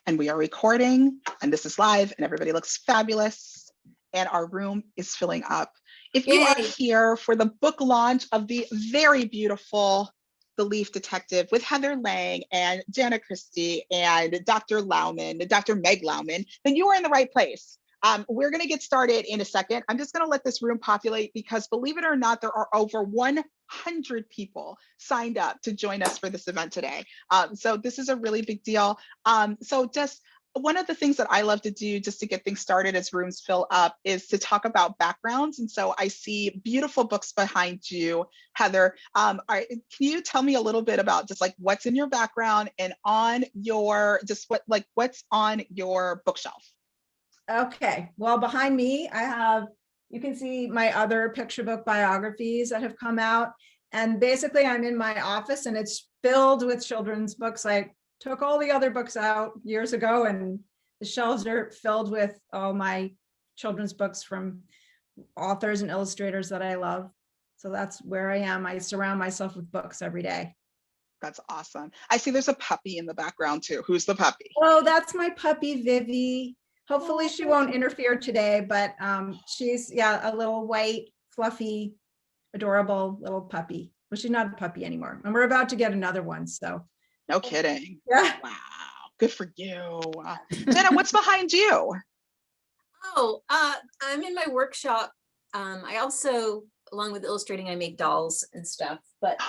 and we are recording, and this is live, and everybody looks fabulous, and our room is filling up. If you are here for the book launch of the very beautiful The Leaf Detective with Heather Lang and Jana Christy and Dr. Lowman, Dr. Meg Lowman, then you are in the right place. We're going to get started in a second. I'm just going to let this room populate because, believe it or not, there are over 100 people signed up to join us for this event today. So this is a really big deal. So just one of the things that I love to do just to get things started as rooms fill up is to talk about backgrounds. And so I see beautiful books behind you, Heather. Can you tell me a little bit about just like what's in your background and on your, just what's on your bookshelf? Okay, well, behind me, you can see my other picture book biographies that have come out. And basically I'm in my office and it's filled with children's books. I took all the other books out years ago and the shelves are filled with all my children's books from authors and illustrators that I love. So that's where I am. I surround myself with books every day. That's awesome. I see there's a puppy in the background too. Who's the puppy? Oh, that's my puppy, Vivi. Hopefully she won't interfere today, but she's, a little white, fluffy, adorable little puppy. Well, she's not a puppy anymore. And we're about to get another one, so. No kidding. Yeah. Wow, good for you. Jenna, what's behind you? Oh, I'm in my workshop. I also, along with illustrating, I make dolls and stuff, but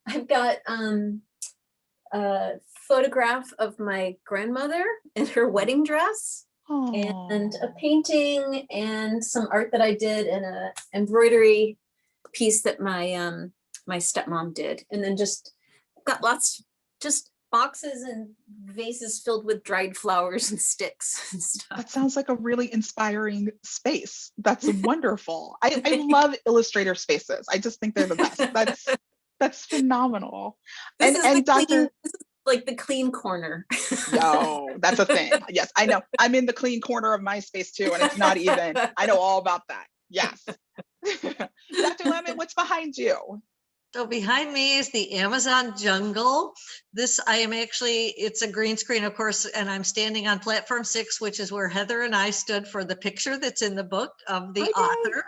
I've got a photograph of my grandmother in her wedding dress. Aww. And a painting and some art that I did and a embroidery piece that my my stepmom did. And then just got lots, just boxes and vases filled with dried flowers and sticks and stuff. That sounds like a really inspiring space. That's wonderful. I love illustrator spaces. I just think they're the best. That's phenomenal. This is like the clean corner. Yo, that's a thing. Yes, I know. I'm in the clean corner of my space too, and it's not even. I know all about that. Yes. Dr. Lemon, what's behind you? So behind me is the Amazon jungle. It's a green screen, of course, and I'm standing on platform 6, which is where Heather and I stood for the picture that's in the book of the author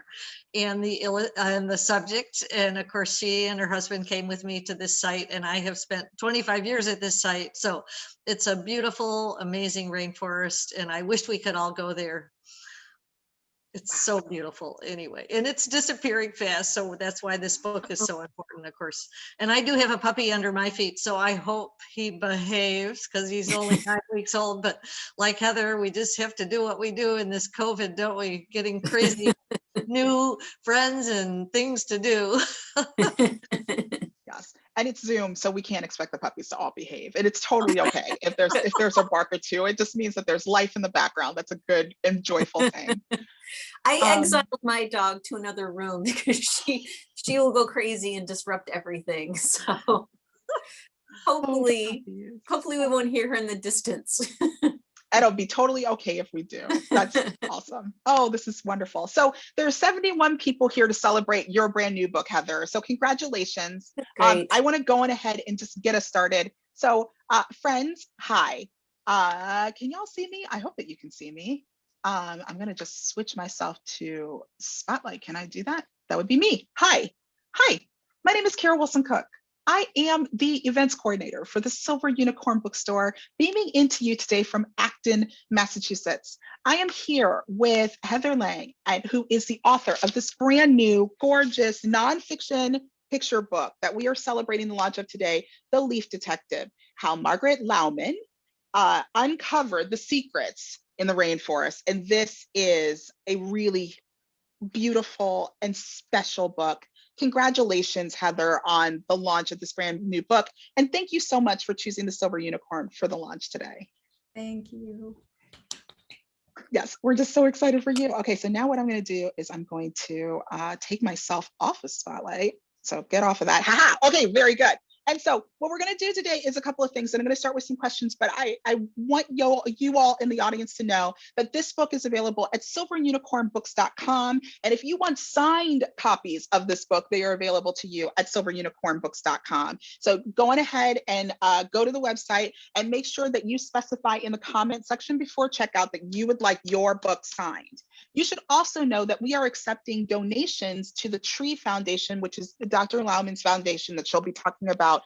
and the subject. And of course, she and her husband came with me to this site, and I have spent 25 years at this site. So it's a beautiful, amazing rainforest, and I wish we could all go there. It's so beautiful anyway, and it's disappearing fast. So that's why this book is so important, of course. And I do have a puppy under my feet, so I hope he behaves because he's only 9 weeks old. But like Heather, we just have to do what we do in this COVID, don't we? Getting crazy new friends and things to do. Yes, and it's Zoom, so we can't expect the puppies to all behave. And it's totally okay if there's a bark or two. It just means that there's life in the background. That's a good and joyful thing. I exiled my dog to another room because she will go crazy and disrupt everything. So hopefully we won't hear her in the distance. It'll be totally okay if we do. That's awesome. Oh, this is wonderful. So there's 71 people here to celebrate your brand new book, Heather. So congratulations. I want to go on ahead and just get us started. So friends, hi. Can y'all see me? I hope that you can see me. I'm going to just switch myself to Spotlight. Can I do that? That would be me. Hi. My name is Kara Wilson-Cook. I am the events coordinator for the Silver Unicorn Bookstore, beaming into you today from Acton, Massachusetts. I am here with Heather Lang, who is the author of this brand new, gorgeous nonfiction picture book that we are celebrating the launch of today, The Leaf Detective, How Margaret Lowman Uncovered the Secrets in the Rainforest. And this is a really beautiful and special book. Congratulations, Heather, on the launch of this brand new book. And thank you so much for choosing the Silver Unicorn for the launch today. Thank you. Yes, we're just so excited for you. Okay, so now what I'm going to do is I'm going to take myself off of Spotlight. So get off of that. Haha. Okay, very good. And so what we're going to do today is a couple of things. And I'm going to start with some questions, but I want you all in the audience to know that this book is available at silverunicornbooks.com. And if you want signed copies of this book, they are available to you at silverunicornbooks.com. So go on ahead and go to the website and make sure that you specify in the comment section before checkout that you would like your book signed. You should also know that we are accepting donations to the Tree Foundation, which is Dr. Lowman's foundation that she'll be talking about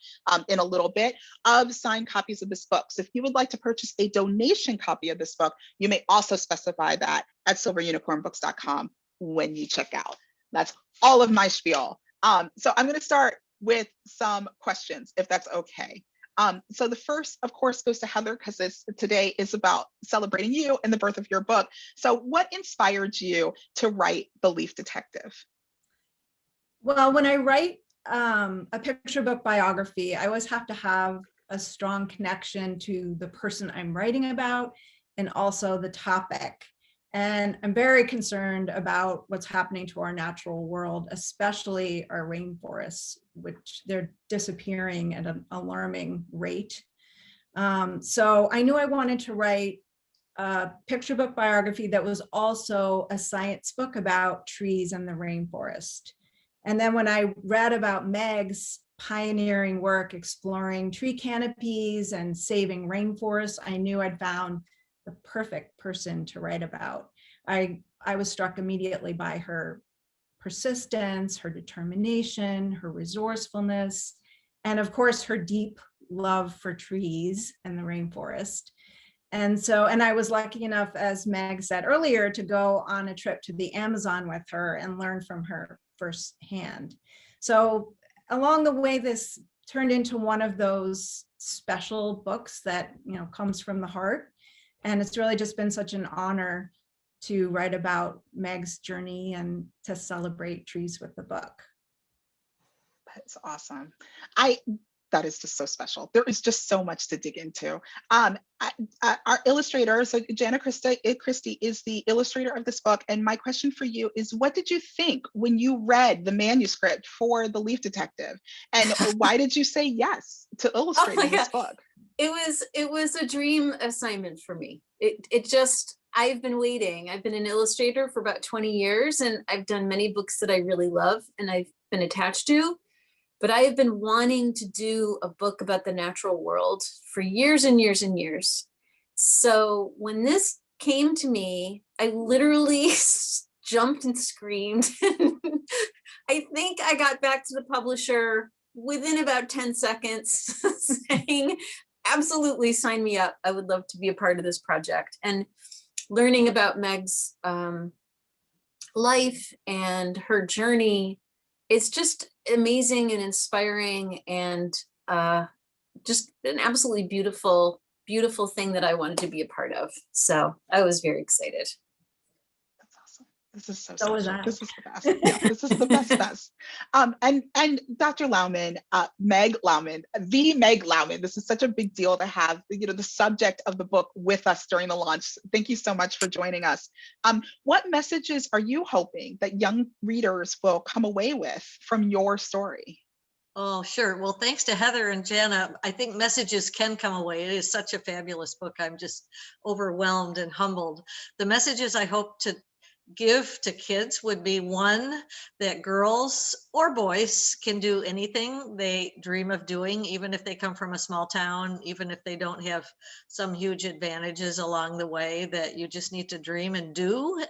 in a little bit, of signed copies of this book. So if you would like to purchase a donation copy of this book, you may also specify that at silverunicornbooks.com when you check out. That's all of my spiel. So I'm going to start with some questions, if that's okay. So the first, of course, goes to Heather, because today is about celebrating you and the birth of your book. So what inspired you to write The Leaf Detective? Well, when I write a picture book biography, I always have to have a strong connection to the person I'm writing about and also the topic. And I'm very concerned about what's happening to our natural world, especially our rainforests, which they're disappearing at an alarming rate. So I knew I wanted to write a picture book biography that was also a science book about trees and the rainforest. And then when I read about Meg's pioneering work exploring tree canopies and saving rainforests, I knew I'd found the perfect person to write about. I was struck immediately by her persistence, her determination, her resourcefulness, and of course, her deep love for trees and the rainforest. And I was lucky enough, as Meg said earlier, to go on a trip to the Amazon with her and learn from her firsthand. So along the way, this turned into one of those special books that, comes from the heart. And it's really just been such an honor to write about Meg's journey and to celebrate trees with the book. That's awesome. That is just so special. There is just so much to dig into. Our illustrator, so Jana Christy is the illustrator of this book. And my question for you is, what did you think when you read the manuscript for The Leaf Detective? And why did you say yes to illustrating this book? It was a dream assignment for me. I've been waiting. I've been an illustrator for about 20 years, and I've done many books that I really love and I've been attached to. But I have been wanting to do a book about the natural world for years and years and years. So when this came to me, I literally jumped and screamed. I think I got back to the publisher within about 10 seconds saying, absolutely, sign me up. I would love to be a part of this project. And learning about Meg's life and her journey, it's just amazing and inspiring, and just an absolutely beautiful, beautiful thing that I wanted to be a part of. So I was very excited. That's awesome. This is so special. This is the best. Yeah, this is the best. And Dr. Lowman, Meg Lowman, the Meg Lowman. This is such a big deal to have, the subject of the book with us during the launch. Thank you so much for joining us. What messages are you hoping that young readers will come away with from your story? Oh, sure. Well, thanks to Heather and Jana, I think messages can come away. It is such a fabulous book. I'm just overwhelmed and humbled. The messages I hope to give to kids would be, one, that girls or boys can do anything they dream of doing, even if they come from a small town, even if they don't have some huge advantages along the way, that you just need to dream and do.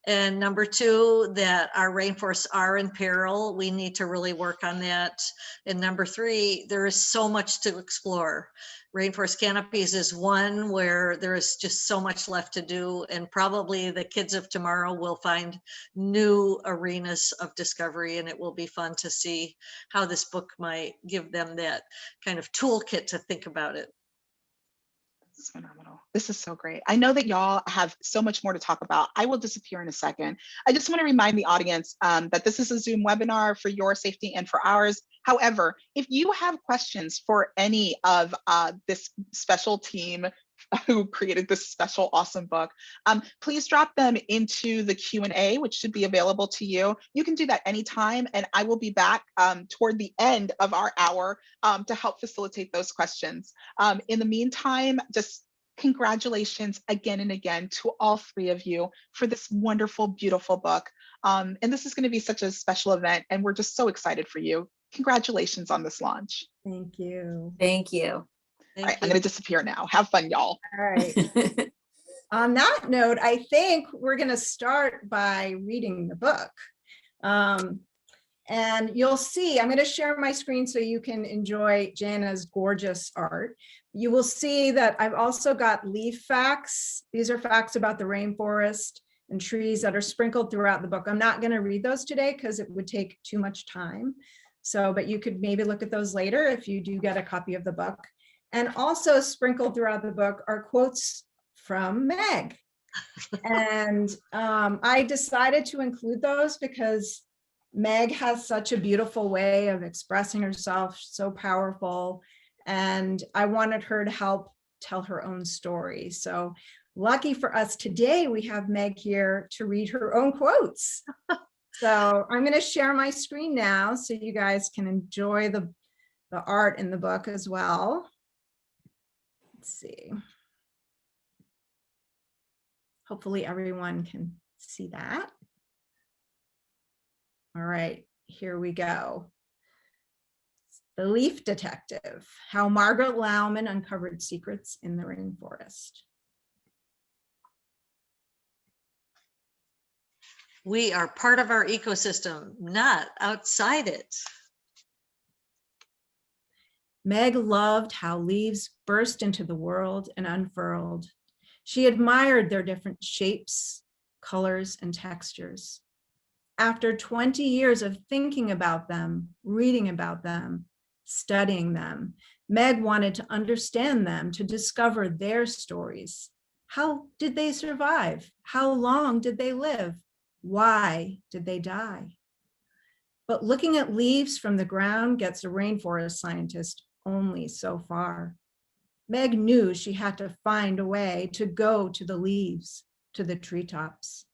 And number two, that our rainforests are in peril. We need to really work on that. And number three, there is so much to explore. Rainforest Canopies is one where there is just so much left to do, and probably the kids of tomorrow will find new arenas of discovery, and it will be fun to see how this book might give them that kind of toolkit to think about it. This is phenomenal. This is so great. I know that y'all have so much more to talk about. I will disappear in a second. I just want to remind the audience that this is a Zoom webinar for your safety and for ours. However, if you have questions for any of this special team who created this special, awesome book. Please drop them into the Q&A, which should be available to you. You can do that anytime, and I will be back toward the end of our hour to help facilitate those questions. In the meantime, just congratulations again and again to all three of you for this wonderful, beautiful book. And this is going to be such a special event, and we're just so excited for you. Congratulations on this launch. Thank you. Thank you. All right, I'm going to disappear now. Have fun, y'all. All right. On that note, I think we're going to start by reading the book. And you'll see, I'm going to share my screen so you can enjoy Jana's gorgeous art. You will see that I've also got leaf facts. These are facts about the rainforest and trees that are sprinkled throughout the book. I'm not going to read those today because it would take too much time. So, but you could maybe look at those later if you do get a copy of the book. And also sprinkled throughout the book are quotes from Meg. And I decided to include those because Meg has such a beautiful way of expressing herself, so powerful. And I wanted her to help tell her own story. So lucky for us today, we have Meg here to read her own quotes. So I'm going to share my screen now so you guys can enjoy the art in the book as well. Let's see. Hopefully everyone can see that. All right, here we go. The Leaf Detective, How Margaret Lowman Uncovered Secrets in the Rainforest. We are part of our ecosystem, not outside it. Meg loved how leaves burst into the world and unfurled. She admired their different shapes, colors, and textures. After 20 years of thinking about them, reading about them, studying them, Meg wanted to understand them, to discover their stories. How did they survive? How long did they live? Why did they die? But looking at leaves from the ground gets a rainforest scientist only so far. Meg knew she had to find a way to go to the leaves, to the treetops.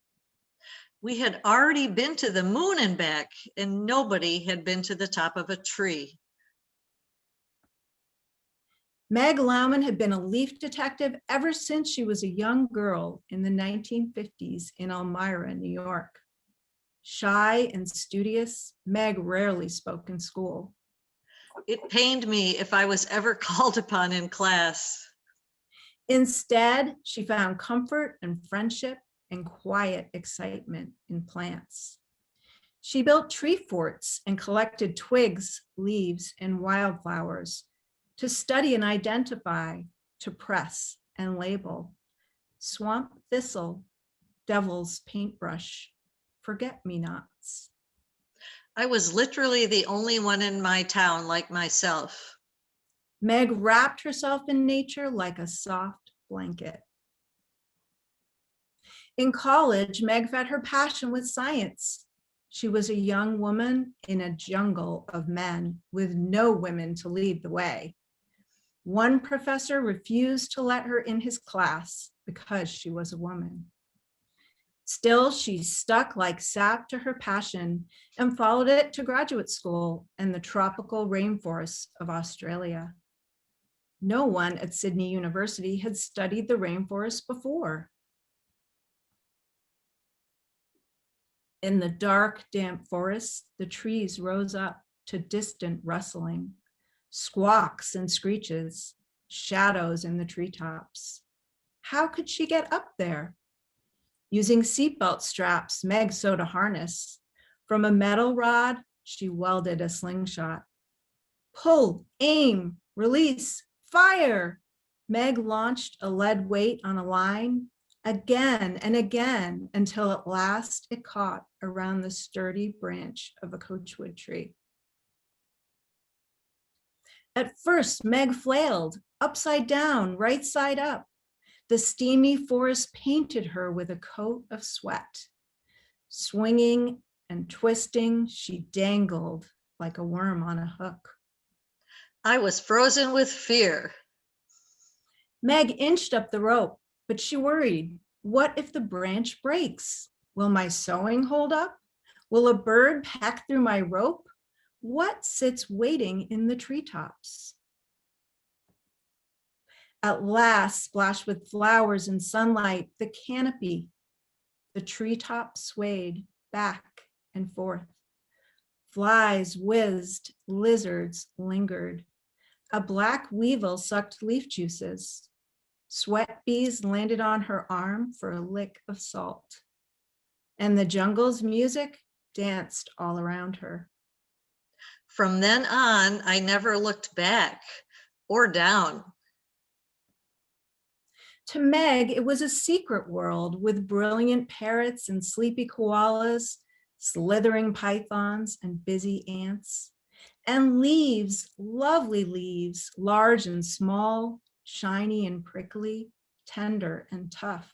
We had already been to the moon and back, and nobody had been to the top of a tree. Meg Lowman had been a leaf detective ever since she was a young girl in the 1950s in Elmira, New York. Shy and studious, Meg rarely spoke in school. It pained me if I was ever called upon in class. Instead, she found comfort and friendship and quiet excitement in plants. She built tree forts and collected twigs, leaves, and wildflowers to study and identify, to press and label. Swamp thistle, devil's paintbrush, forget-me-nots. I was literally the only one in my town like myself. Meg wrapped herself in nature like a soft blanket. In college, Meg fed her passion with science. She was a young woman in a jungle of men with no women to lead the way. One professor refused to let her in his class because she was a woman. Still, she stuck like sap to her passion and followed it to graduate school in the tropical rainforests of Australia. No one at Sydney University had studied the rainforest before. In the dark, damp forests, the trees rose up to distant rustling, squawks and screeches, shadows in the treetops. How could she get up there? Using seatbelt straps, Meg sewed a harness. From a metal rod, she welded a slingshot. Pull, aim, release, fire. Meg launched a lead weight on a line again and again until at last it caught around the sturdy branch of a coachwood tree. At first, Meg flailed, upside down, right side up. The steamy forest painted her with a coat of sweat. Swinging and twisting, she dangled like a worm on a hook. I was frozen with fear. Meg inched up the rope, but she worried. What if the branch breaks? Will my sewing hold up? Will a bird peck through my rope? What sits waiting in the treetops? At last, splashed with flowers and sunlight, the canopy, the treetop swayed back and forth. Flies whizzed, lizards lingered. A black weevil sucked leaf juices. Sweat bees landed on her arm for a lick of salt. And the jungle's music danced all around her. From then on, I never looked back or down. To Meg, it was a secret world with brilliant parrots and sleepy koalas, slithering pythons and busy ants, and leaves, lovely leaves, large and small, shiny and prickly, tender and tough.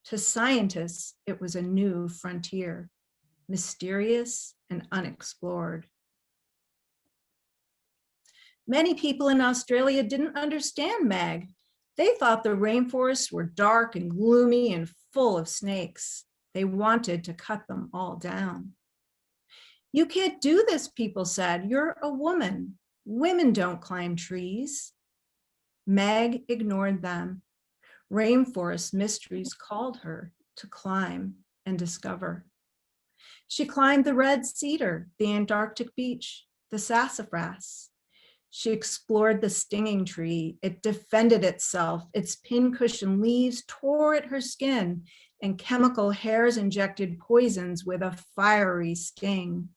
To scientists, it was a new frontier, mysterious and unexplored. Many people in Australia didn't understand Meg. They thought the rainforests were dark and gloomy and full of snakes. They wanted to cut them all down. You can't do this, people said. You're a woman. Women don't climb trees. Meg ignored them. Rainforest mysteries called her to climb and discover. She climbed the red cedar, the Antarctic beech, the sassafras. She explored the stinging tree. It defended itself. Its pincushion leaves tore at her skin, and chemical hairs injected poisons with a fiery sting.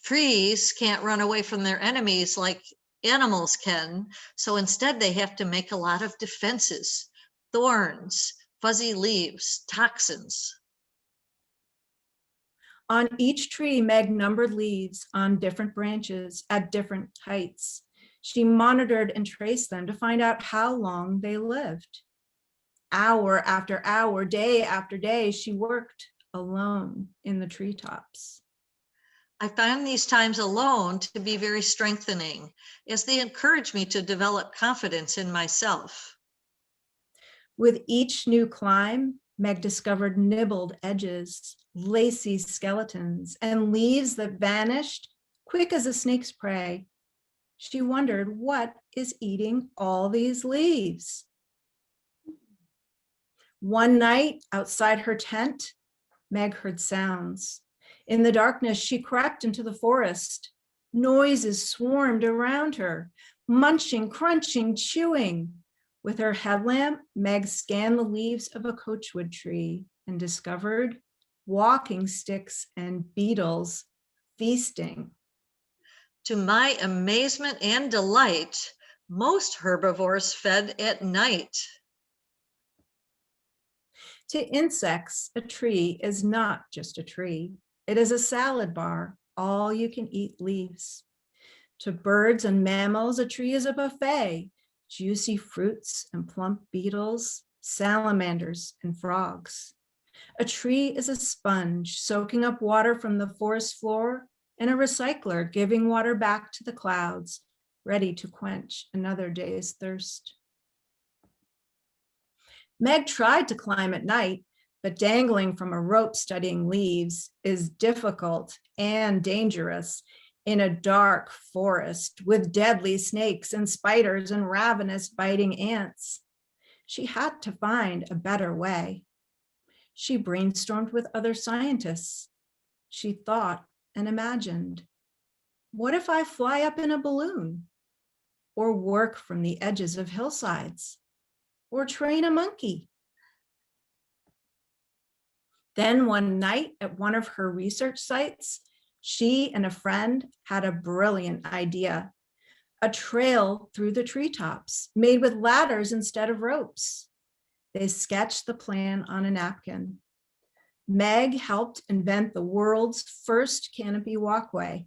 Trees can't run away from their enemies like animals can, so instead they have to make a lot of defenses: thorns, fuzzy leaves, toxins. On each tree, Meg numbered leaves on different branches at different heights. She monitored and traced them to find out how long they lived. Hour after hour, day after day, she worked alone in the treetops. I found these times alone to be very strengthening, as they encouraged me to develop confidence in myself. With each new climb, Meg discovered nibbled edges, lacy skeletons, and leaves that vanished quick as a snake's prey. She wondered, what is eating all these leaves? One night, outside her tent, Meg heard sounds. In the darkness, she crept into the forest. Noises swarmed around her, munching, crunching, chewing. With her headlamp, Meg scanned the leaves of a coachwood tree and discovered walking sticks and beetles feasting. To my amazement and delight, most herbivores fed at night. To insects, a tree is not just a tree. It is a salad bar, all you can eat leaves. To birds and mammals, a tree is a buffet, juicy fruits and plump beetles, salamanders and frogs. A tree is a sponge soaking up water from the forest floor, and a recycler giving water back to the clouds, ready to quench another day's thirst. Meg tried to climb at night, but dangling from a rope studying leaves is difficult and dangerous in a dark forest with deadly snakes and spiders and ravenous biting ants. She had to find a better way. She brainstormed with other scientists. She thought and imagined. What if I fly up in a balloon? Or work from the edges of hillsides? Or train a monkey? Then one night at one of her research sites, she and a friend had a brilliant idea. A trail through the treetops made with ladders instead of ropes. They sketched the plan on a napkin. Meg helped invent the world's first canopy walkway.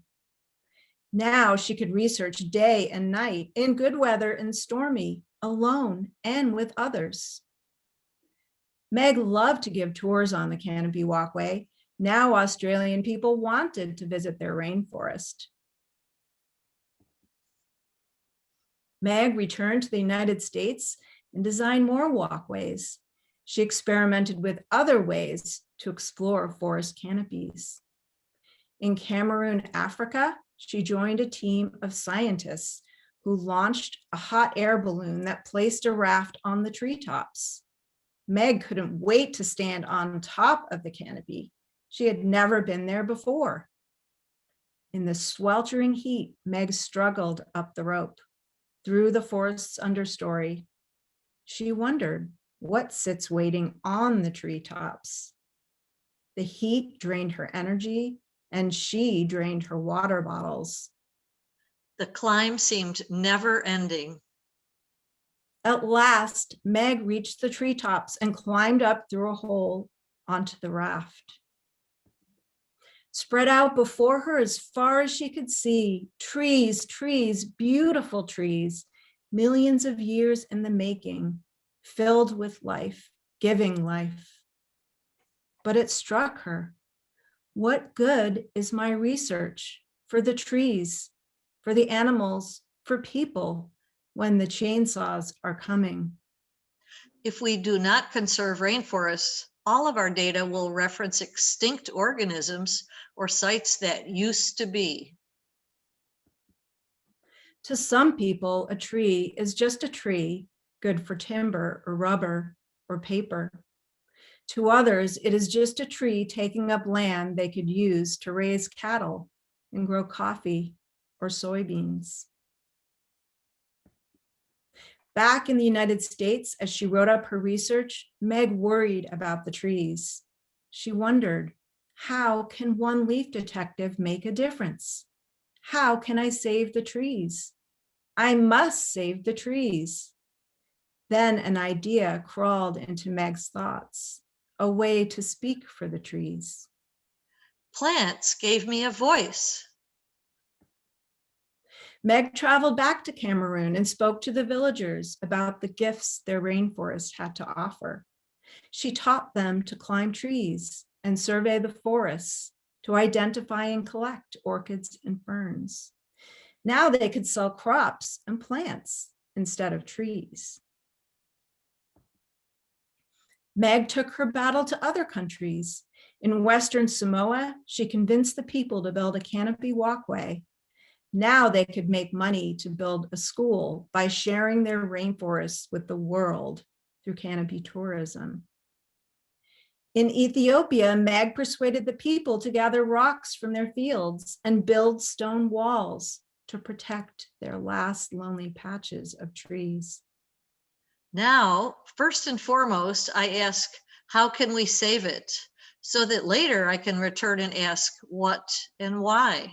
Now she could research day and night, in good weather and stormy, alone and with others. Meg loved to give tours on the canopy walkway. Now Australian people wanted to visit their rainforest. Meg returned to the United States and designed more walkways. She experimented with other ways to explore forest canopies. In Cameroon, Africa, she joined a team of scientists who launched a hot air balloon that placed a raft on the treetops. Meg couldn't wait to stand on top of the canopy. She had never been there before. In the sweltering heat, Meg struggled up the rope through the forest's understory. She wondered what sits waiting on the treetops. The heat drained her energy, and she drained her water bottles. The climb seemed never ending. At last, Meg reached the treetops and climbed up through a hole onto the raft. Spread out before her as far as she could see, trees, beautiful trees, millions of years in the making, filled with life, giving life. But it struck her. What good is my research for the trees, for the animals, for people when the chainsaws are coming? If we do not conserve rainforests, all of our data will reference extinct organisms or sites that used to be. To some people, a tree is just a tree, good for timber or rubber or paper. To others, it is just a tree taking up land they could use to raise cattle and grow coffee or soybeans. Back in the United States, as she wrote up her research, Meg worried about the trees. She wondered, how can one leaf detective make a difference? How can I save the trees? I must save the trees. Then an idea crawled into Meg's thoughts, a way to speak for the trees. Plants gave me a voice. Meg traveled back to Cameroon and spoke to the villagers about the gifts their rainforest had to offer. She taught them to climb trees and survey the forests, to identify and collect orchids and ferns. Now they could sell crops and plants instead of trees. Meg took her battle to other countries. In Western Samoa, she convinced the people to build a canopy walkway. Now they could make money to build a school by sharing their rainforests with the world through canopy tourism. In Ethiopia, Meg persuaded the people to gather rocks from their fields and build stone walls to protect their last lonely patches of trees. Now, first and foremost, I ask, how can we save it? So that later I can return and ask what and why.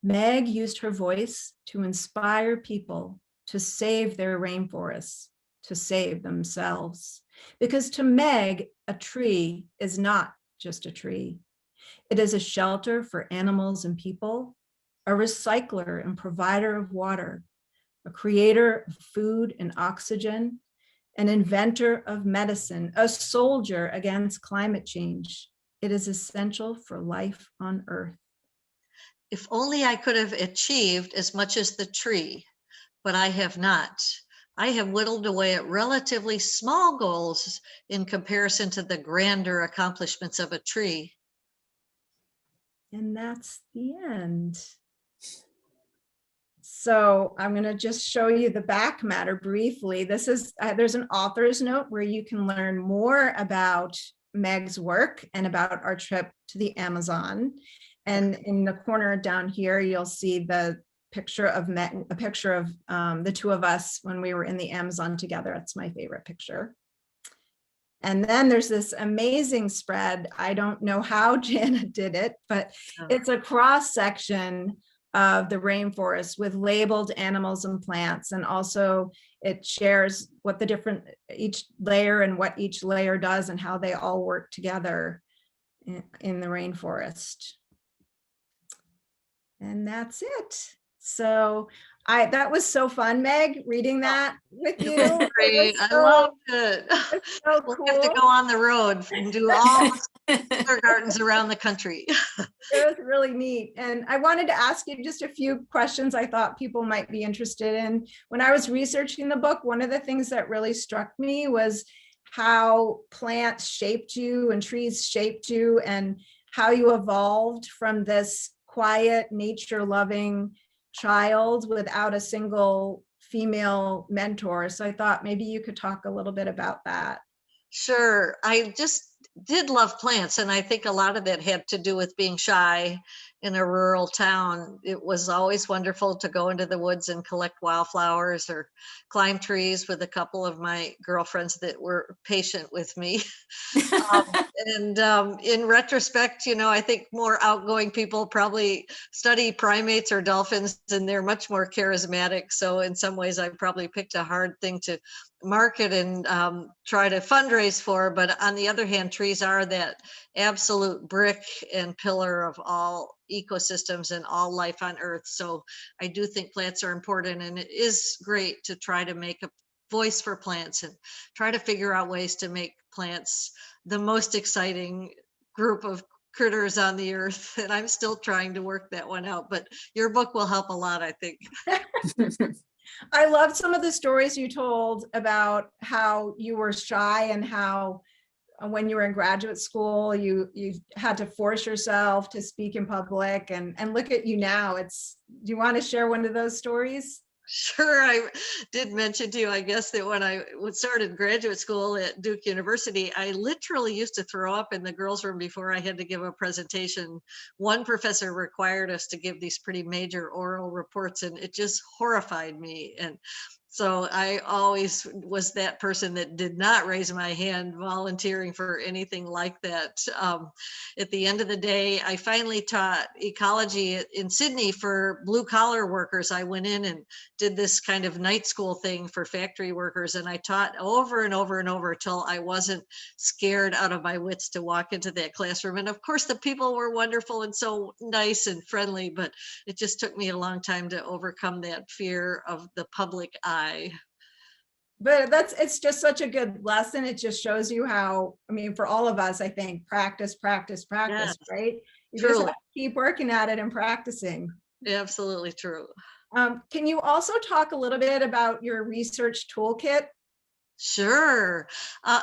Meg used her voice to inspire people to save their rainforests, to save themselves. Because to Meg, a tree is not just a tree. It is a shelter for animals and people, a recycler and provider of water, a creator of food and oxygen, an inventor of medicine, a soldier against climate change. It is essential for life on Earth. If only I could have achieved as much as the tree, but I have not. I have whittled away at relatively small goals in comparison to the grander accomplishments of a tree. And that's the end. So I'm going to just show you the back matter briefly. This is, there's an author's note where you can learn more about Meg's work and about our trip to the Amazon. And in the corner down here, you'll see the picture of the two of us when we were in the Amazon together. That's my favorite picture. And then there's this amazing spread. I don't know how Jana did it, but it's a cross section of the rainforest with labeled animals and plants. And also it shares what the different, each layer and what each layer does and how they all work together in the rainforest. And that's it. So That was so fun, Meg, reading that with you. Great. I loved it. So We'll cool. have to go on the road and do all the kindergartens around the country. It was really neat. And I wanted to ask you just a few questions I thought people might be interested in. When I was researching the book, one of the things that really struck me was how plants shaped you and trees shaped you, and how you evolved from this quiet, nature-loving child without a single female mentor. So I thought maybe you could talk a little bit about that. Sure. I just did love plants, and I think a lot of that had to do with being shy in a rural town. It was always wonderful to go into the woods and collect wildflowers or climb trees with a couple of my girlfriends that were patient with me. In retrospect, I think more outgoing people probably study primates or dolphins, and they're much more charismatic. So in some ways, I probably picked a hard thing to market and try to fundraise for. But on the other hand, trees are that absolute brick and pillar of all ecosystems and all life on Earth. So I do think plants are important, and it is great to try to make a voice for plants and try to figure out ways to make plants the most exciting group of critters on the earth. And I'm still trying to work that one out, but your book will help a lot, I think. I loved some of the stories you told about how you were shy, and how when you were in graduate school, you had to force yourself to speak in public, and look at you now. Do you want to share one of those stories? Sure. I did mention to you, I guess, that when I started graduate school at Duke University, I literally used to throw up in the girls' room before I had to give a presentation. One professor required us to give these pretty major oral reports, and it just horrified me. And so I always was that person that did not raise my hand volunteering for anything like that. At the end of the day, I finally taught ecology in Sydney for blue collar workers. I went in and did this kind of night school thing for factory workers, and I taught over and over and over till I wasn't scared out of my wits to walk into that classroom. And of course, the people were wonderful and so nice and friendly, but it just took me a long time to overcome that fear of the public eye. But it's just such a good lesson. It just shows you how, for all of us, I think, practice, yes, right? You just have to keep working at it and practicing. Absolutely true. Can you also talk a little bit about your research toolkit? Sure.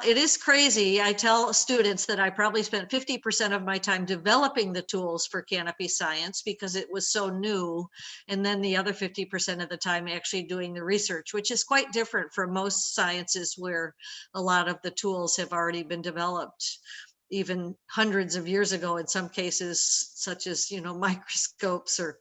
It is crazy. I tell students that I probably spent 50% of my time developing the tools for Canopy Science because it was so new. And then the other 50% of the time actually doing the research, which is quite different from most sciences where a lot of the tools have already been developed even hundreds of years ago in some cases, such as, microscopes or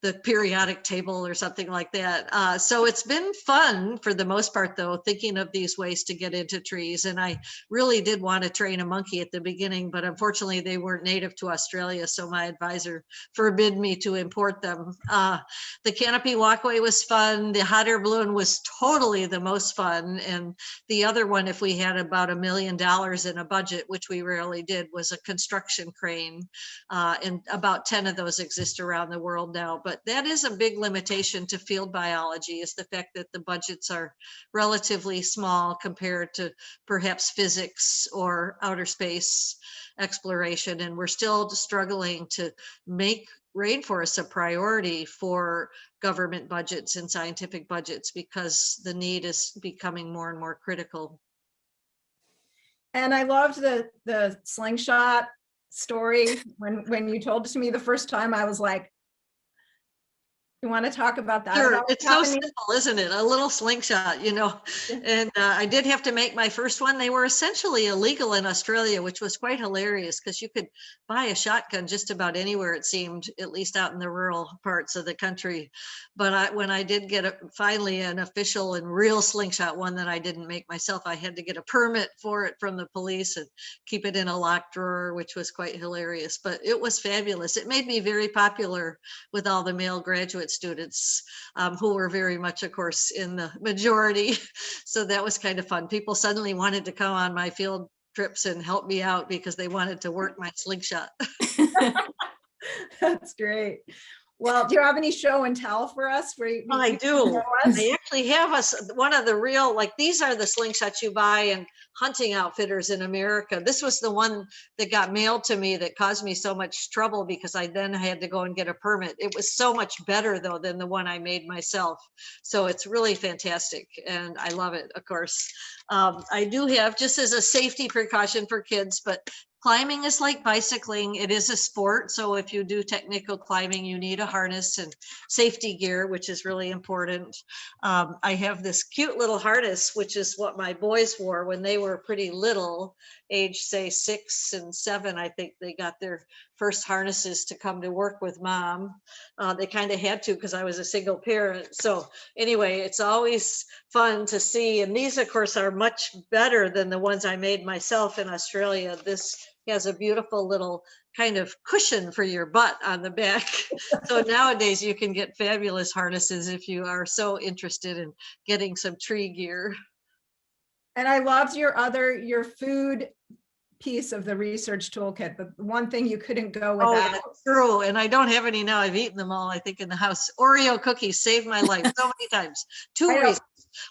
the periodic table or something like that. So it's been fun for the most part, though, thinking of these ways to get into trees. And I really did want to train a monkey at the beginning, but unfortunately they weren't native to Australia. So my advisor forbid me to import them. The canopy walkway was fun. The hot air balloon was totally the most fun. And the other one, if we had about $1 million in a budget, which we rarely did, was a construction crane, and about 10 of those exist around the world now. But that is a big limitation to field biology, is the fact that the budgets are relatively small compared to perhaps physics or outer space exploration, and we're still struggling to make rainforests a priority for government budgets and scientific budgets because the need is becoming more and more critical. And I loved the slingshot story. When you told it to me the first time, I was like, you want to talk about that? Sure. It's so simple, isn't it? A little slingshot, and I did have to make my first one. They were essentially illegal in Australia, which was quite hilarious because you could buy a shotgun just about anywhere, it seemed, at least out in the rural parts of the country. But when I did get finally an official and real slingshot, one that I didn't make myself, I had to get a permit for it from the police and keep it in a locked drawer, which was quite hilarious. But it was fabulous. It made me very popular with all the male graduate students, who were very much, of course, in the majority. So that was kind of fun. People suddenly wanted to come on my field trips and help me out because they wanted to work my slingshot. That's great. Well, do you have any show and tell for us? I do. I actually have one of the real, like, these are the slingshots you buy in hunting outfitters in America. This was the one that got mailed to me that caused me so much trouble because I then had to go and get a permit. It was so much better though than the one I made myself. So it's really fantastic and I love it, of course. I do have, just as a safety precaution for kids, but climbing is like bicycling. It is a sport. So if you do technical climbing, you need a harness and safety gear, which is really important. I have this cute little harness, which is what my boys wore when they were pretty little, age say 6 and 7. I think they got their first harnesses to come to work with mom. They kind of had to because I was a single parent. So anyway, it's always fun to see. And these, of course, are much better than the ones I made myself in Australia. This has a beautiful little kind of cushion for your butt on the back. So nowadays you can get fabulous harnesses if you are so interested in getting some tree gear. And I loved your food piece of the research toolkit, the one thing you couldn't go without. Oh, that's true. And I don't have any now. I've eaten them all, I think, in the house. Oreo cookies saved my life so many times. Two reasons.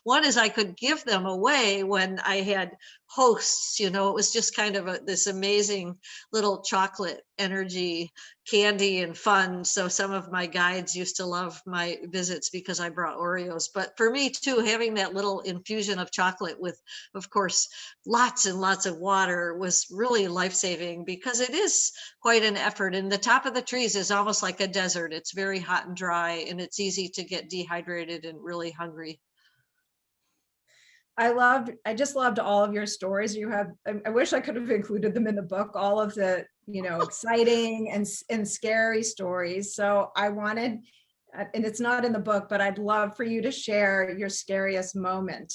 One is I could give them away when I had hosts, it was just kind of this amazing little chocolate energy candy and fun. So some of my guides used to love my visits because I brought Oreos. But for me too, having that little infusion of chocolate with, of course, lots and lots of water was really life-saving because it is quite an effort. And the top of the trees is almost like a desert. It's very hot and dry and it's easy to get dehydrated and really hungry. I just loved all of your stories. I wish I could have included them in the book, all of the, exciting and scary stories. So I wanted, and it's not in the book, but I'd love for you to share your scariest moment.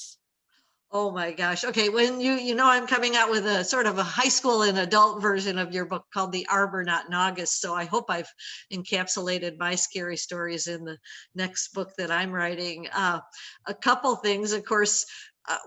Oh my gosh. Okay. When I'm coming out with a sort of a high school and adult version of your book called The Arbor Not in August. So I hope I've encapsulated my scary stories in the next book that I'm writing. A couple things, of course.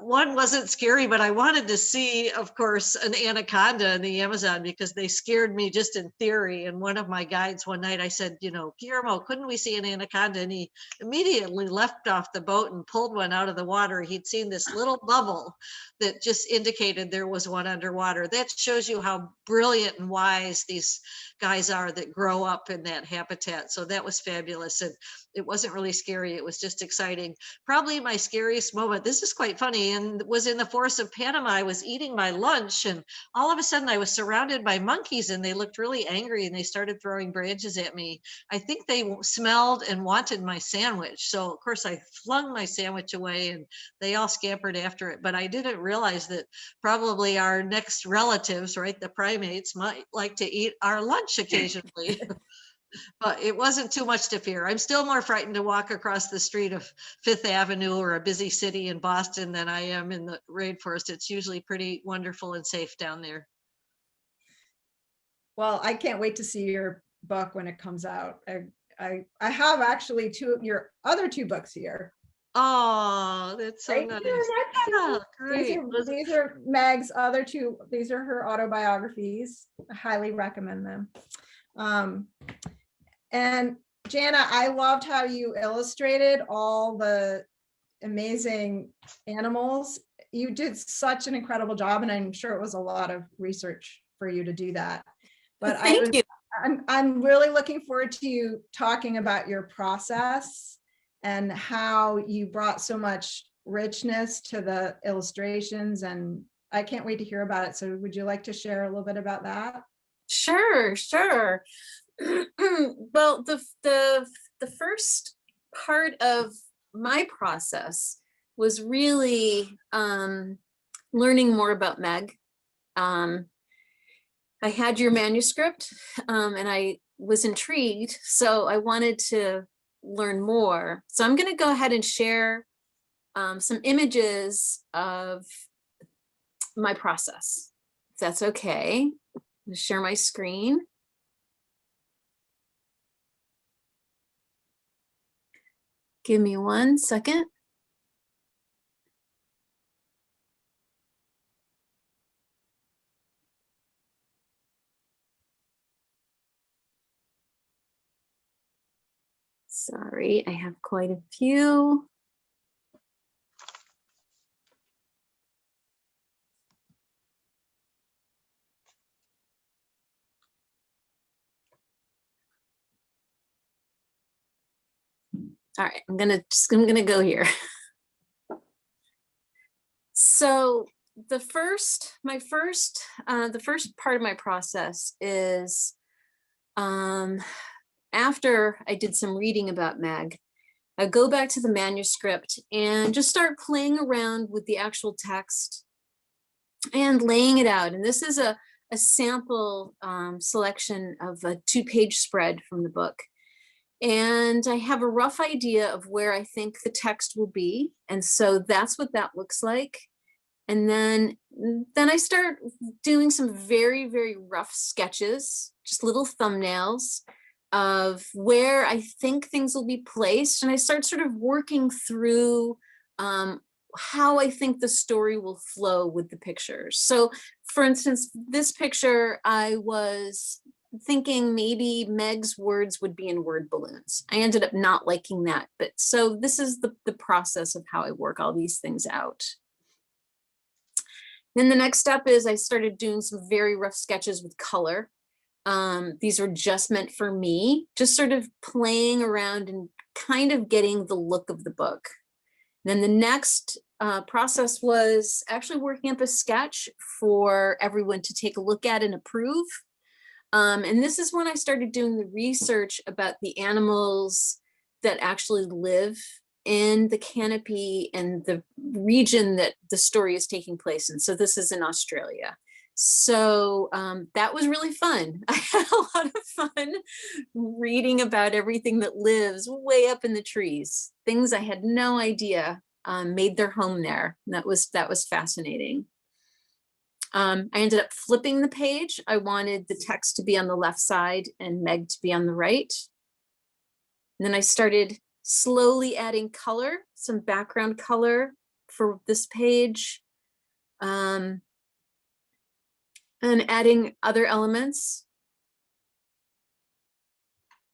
One wasn't scary, but I wanted to see, of course, an anaconda in the Amazon because they scared me just in theory. And one of my guides one night, I said, Guillermo, couldn't we see an anaconda? And he immediately left off the boat and pulled one out of the water. He'd seen this little bubble that just indicated there was one underwater. That shows you how brilliant and wise these guys are that grow up in that habitat. So that was fabulous. And it wasn't really scary. It was just exciting. Probably my scariest moment, this is quite funny, and was in the forest of Panama. I was eating my lunch and all of a sudden I was surrounded by monkeys and they looked really angry and they started throwing branches at me. I think they smelled and wanted my sandwich. So of course I flung my sandwich away and they all scampered after it. But I didn't realize that probably our next relatives, right, the primates, might like to eat our lunch occasionally. But it wasn't too much to fear. I'm still more frightened to walk across the street of Fifth Avenue or a busy city in Boston than I am in the rainforest. It's usually pretty wonderful and safe down there. Well, I can't wait to see your book when it comes out. I have actually your other two books here. Oh, that's so nice. Yeah, great. These are Meg's other two. These are her autobiographies. I highly recommend them. And Jana, I loved how you illustrated all the amazing animals. You did such an incredible job, and I'm sure it was a lot of research for you to do that. But Thank you. I'm really looking forward to you talking about your process and how you brought so much richness to the illustrations, and I can't wait to hear about it. So would you like to share a little bit about that? Sure. Well, the first part of my process was really learning more about Meg. I had your manuscript and I was intrigued, so I wanted to learn more. So I'm going to go ahead and share some images of my process, if that's okay. I'm going to share my screen. Give me 1 second. Sorry, I have quite a few. All right, I'm gonna go here. So the first part of my process is after I did some reading about Meg, I go back to the manuscript and just start playing around with the actual text and laying it out. And this is a sample selection of a 2-page spread from the book. And I have a rough idea of where I think the text will be. And so that's what that looks like. And then I start doing some very, very rough sketches, just little thumbnails of where I think things will be placed. And I start sort of working through how I think the story will flow with the pictures. So for instance, this picture, I was thinking maybe Meg's words would be in word balloons. I ended up not liking that, but so this is the process of how I work all these things out. Then the next step is I started doing some very rough sketches with color. These were just meant for me, just sort of playing around and kind of getting the look of the book. Then the next process was actually working up a sketch for everyone to take a look at and approve. And this is when I started doing the research about the animals that actually live in the canopy and the region that the story is taking place in. So this is in Australia. So that was really fun. I had a lot of fun reading about everything that lives way up in the trees. Things I had no idea made their home there. And that was fascinating. I ended up flipping the page. I wanted the text to be on the left side and Meg to be on the right. And then I started slowly adding color, some background color for this page, and adding other elements.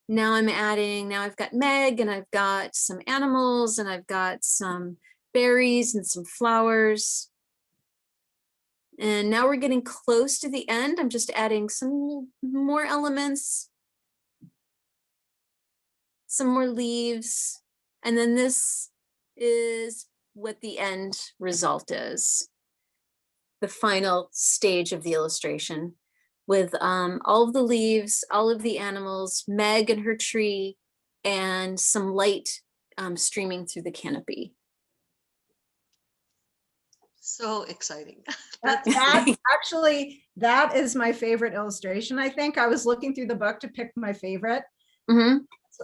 Now I've got Meg and I've got some animals and I've got some berries and some flowers. And now we're getting close to the end. I'm just adding some more elements, some more leaves. And then this is what the end result is. The final stage of the illustration with all of the leaves, all of the animals, Meg and her tree, and some light streaming through the canopy. So exciting. That is my favorite illustration. I think I was looking through the book to pick my favorite. Mm-hmm.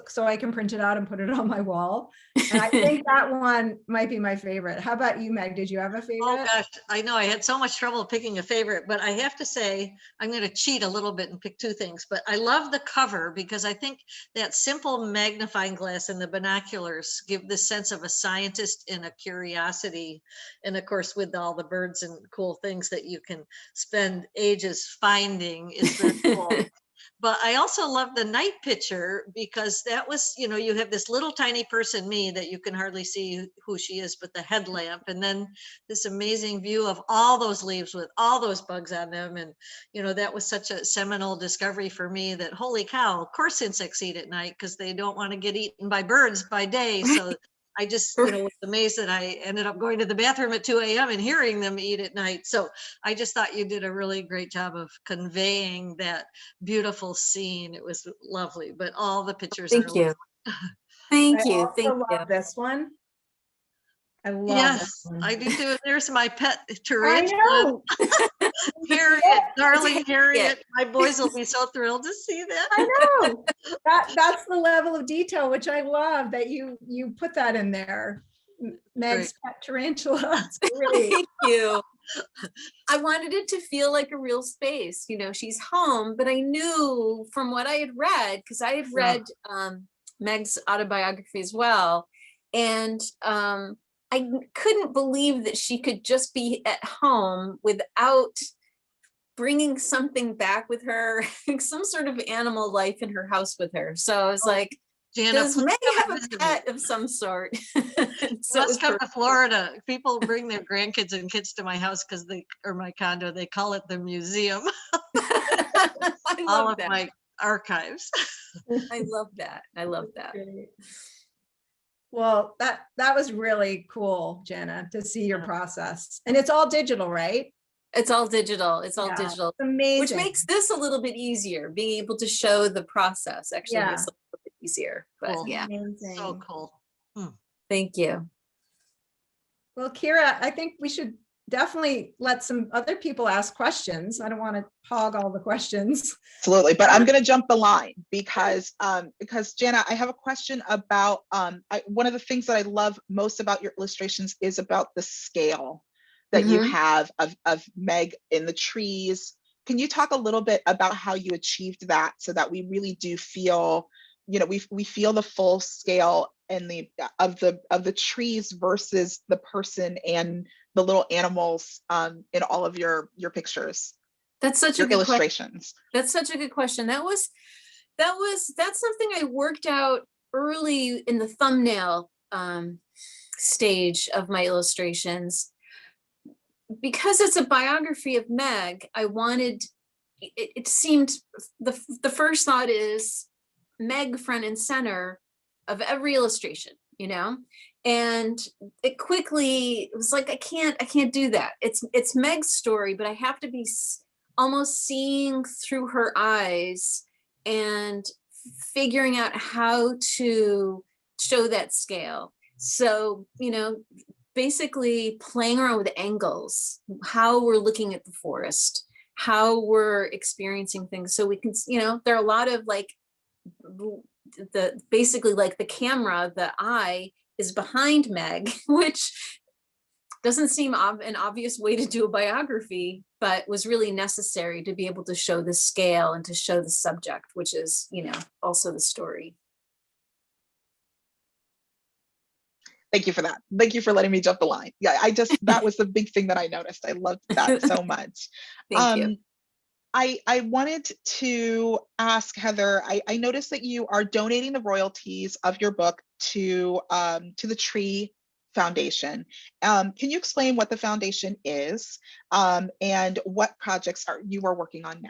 So I can print it out and put it on my wall. And I think that one might be my favorite. How about you, Meg? Did you have a favorite? Oh gosh, I know I had so much trouble picking a favorite, but I have to say, I'm going to cheat a little bit and pick two things, but I love the cover because I think that simple magnifying glass and the binoculars give this sense of a scientist and a curiosity. And of course, with all the birds and cool things that you can spend ages finding is very cool. But I also love the night picture because that was, you have this little tiny person, me, that you can hardly see who she is, but the headlamp, and then this amazing view of all those leaves with all those bugs on them. And, that was such a seminal discovery for me that, holy cow, of course insects eat at night because they don't want to get eaten by birds by day. So I just, was amazed that I ended up going to the bathroom at 2 a.m. and hearing them eat at night. So I just thought you did a really great job of conveying that beautiful scene. It was lovely, but all the pictures Thank you. Thank you. Thank you. This one. I love this one. I do too. There's my pet tarantula. I know. Harriet, darling Harriet. My boys will be so thrilled to see that. I know. That's the level of detail which I love that you put that in there. Meg's pet tarantula. That's great. Thank you. I wanted it to feel like a real space. She's home, but I knew from what I had read, because I had read Meg's autobiography as well, and I couldn't believe that she could just be at home without bringing something back with her, some sort of animal life in her house with her. So I was like, Jana, Does please Meg come have and a visit me. pet of some sort? So Let's it's come to perfect. Florida. People bring their grandkids and kids to my house because or my condo, they call it the museum. I All love of that. my archives. I love that. I love that. Great. Well, that was really cool, Jana, to see your process. And it's all digital, right? It's all digital. It's all Yeah, digital, it's amazing. which makes this a little bit easier. Being able to show the process actually makes it a little bit easier. But Cool. yeah, Amazing. So cool. thank you. Well, Kira, I think we should definitely let some other people ask questions. I don't want to hog all the questions. Absolutely, but I'm going to jump the line because Jana, I have a question about one of the things that I love most about your illustrations is about the scale that you have of Meg in the trees. Can you talk a little bit about how you achieved that so that we really do feel, we feel the full scale and of the trees versus the person and the little animals in all of your pictures? That's such a good illustrations. That's such a good question. That's something I worked out early in the thumbnail stage of my illustrations. Because it's a biography of Meg, I wanted, it seemed, the first thought is Meg front and center of every illustration, and it was like, I can't do that. It's Meg's story, but I have to be almost seeing through her eyes and figuring out how to show that scale. So, basically playing around with angles, how we're looking at the forest, how we're experiencing things. So we can, there are a lot of basically the camera, the eye is behind Meg, which doesn't seem an obvious way to do a biography, but was really necessary to be able to show the scale and to show the subject, which is, also the story. Thank you for that. Thank you for letting me jump the line. Yeah, that was the big thing that I noticed. I loved that so much. Thank you. I wanted to ask Heather, I noticed that you are donating the royalties of your book to the Tree Foundation. Can you explain what the foundation is and what projects you are working on now?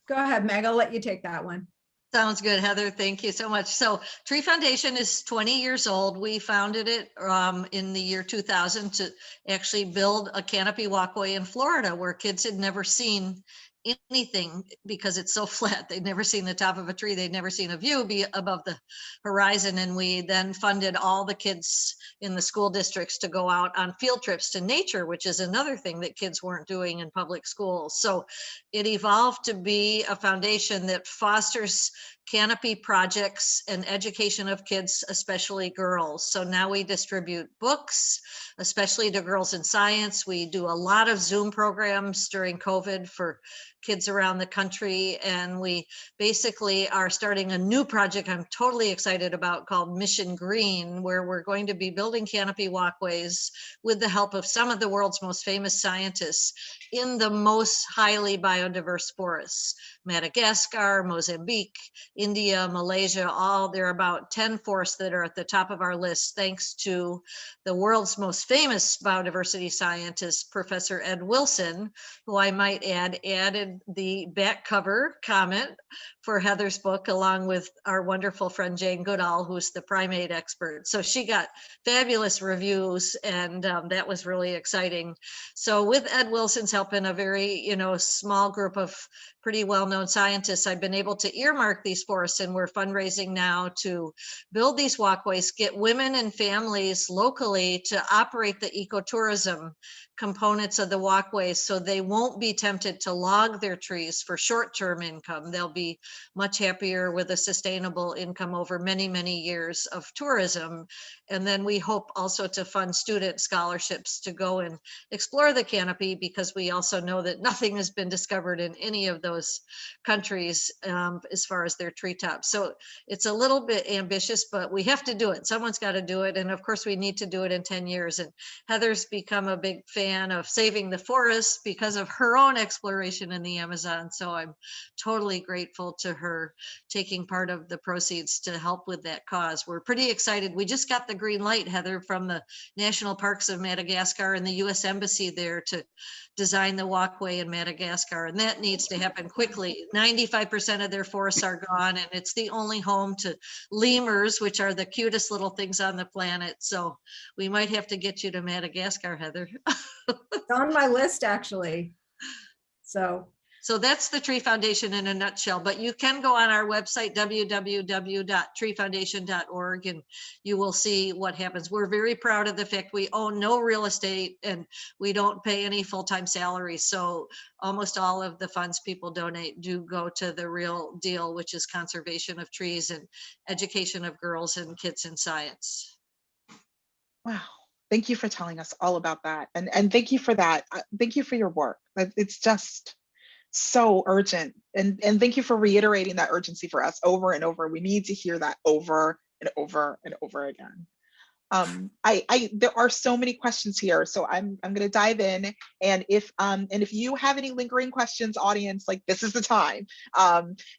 Go ahead, Meg, I'll let you take that one. Sounds good, Heather. Thank you so much. So Tree Foundation is 20 years old. We founded it in the year 2000 to actually build a canopy walkway in Florida where kids had never seen anything because it's so flat. They'd never seen the top of a tree. They'd never seen a view be above the horizon. And we then funded all the kids in the school districts to go out on field trips to nature, which is another thing that kids weren't doing in public schools. So it evolved to be a foundation that fosters canopy projects and education of kids, especially girls. So now we distribute books, especially to girls in science. We do a lot of Zoom programs during COVID for kids around the country. And we basically are starting a new project I'm totally excited about called Mission Green, where we're going to be building canopy walkways with the help of some of the world's most famous scientists in the most highly biodiverse forests. Madagascar, Mozambique, India, Malaysia, there are about 10 forests that are at the top of our list, thanks to the world's most famous biodiversity scientist, Professor Ed Wilson, who I might add added the back cover comment for Heather's book, along with our wonderful friend Jane Goodall, who's the primate expert. So she got fabulous reviews, and that was really exciting. So with Ed Wilson's help and a very, small group of pretty well-known scientists, I've been able to earmark these forests, and we're fundraising now to build these walkways, get women and families locally to operate the ecotourism components of the walkways so they won't be tempted to log their trees for short-term income. They'll be much happier with a sustainable income over many, many years of tourism. And then we hope also to fund student scholarships to go and explore the canopy, because we also know that nothing has been discovered in any of those countries as far as their treetops. So it's a little bit ambitious, but we have to do it. Someone's got to do it. And of course we need to do it in 10 years. And Heather's become a big fan fan of saving the forest because of her own exploration in the Amazon. So I'm totally grateful to her taking part of the proceeds to help with that cause. We're pretty excited. We just got the green light, Heather, from the National Parks of Madagascar and the U.S. Embassy there to design the walkway in Madagascar, and that needs to happen quickly. 95% of their forests are gone, and it's the only home to lemurs, which are the cutest little things on the planet. So we might have to get you to Madagascar, Heather. It's on my list, actually. So that's the Tree Foundation in a nutshell, but you can go on our website, www.treefoundation.org, and you will see what happens. We're very proud of the fact we own no real estate and we don't pay any full-time salaries. So almost all of the funds people donate do go to the real deal, which is conservation of trees and education of girls and kids in science. Wow. Thank you for telling us all about that. And thank you for that. Thank you for your work. It's just so urgent. And thank you for reiterating that urgency for us over and over. We need to hear that over and over and over again. There are so many questions here, so I'm going to dive in. And if you have any lingering questions, audience, like this is the time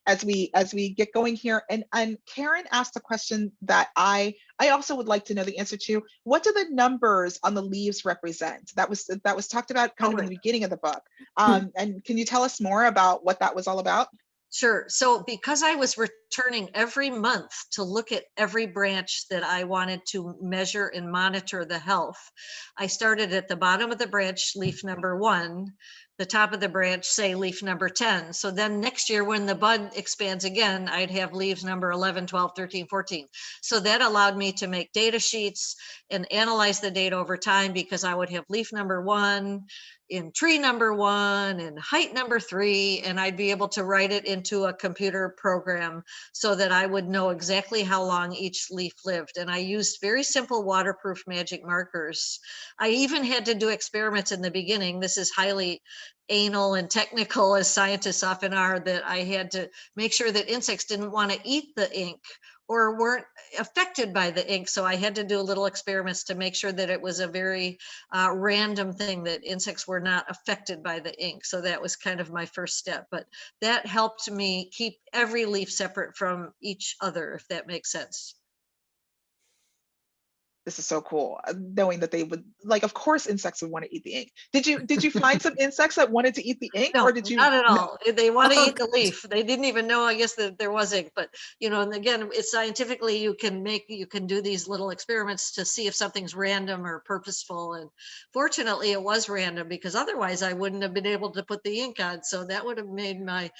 as we get going here. And Karen asked a question that I also would like to know the answer to. What do the numbers on the leaves represent? That was talked about kind of in the beginning of the book. And can you tell us more about what that was all about? Sure. So because I was returning every month to look at every branch that I wanted to measure and monitor the health, I started at the bottom of the branch, leaf number 1, the top of the branch, say leaf number 10. So then next year when the bud expands again, I'd have leaves number 11, 12, 13, 14. So that allowed me to make data sheets and analyze the data over time, because I would have leaf number 1 in tree number 1 and height number 3, and I'd be able to write it into a computer program so that I would know exactly how long each leaf lived. And I used very simple waterproof magic markers. I even had to do experiments in the beginning. This is highly anal and technical, as scientists often are, that I had to make sure that insects didn't want to eat the ink or weren't affected by the ink. So I had to do little experiments to make sure that it was a very random thing, that insects were not affected by the ink. So that was kind of my first step, but that helped me keep every leaf separate from each other, if that makes sense. This is so cool, knowing that they would, like, of course insects would want to eat the ink. Did you find some insects that wanted to eat the ink? No, or did you? Not at all. No. They want to eat the leaf. They didn't even know, I guess, that there was ink. But and again, it's scientifically, you can do these little experiments to see if something's random or purposeful. And fortunately it was random, because otherwise I wouldn't have been able to put the ink on. So that would have made my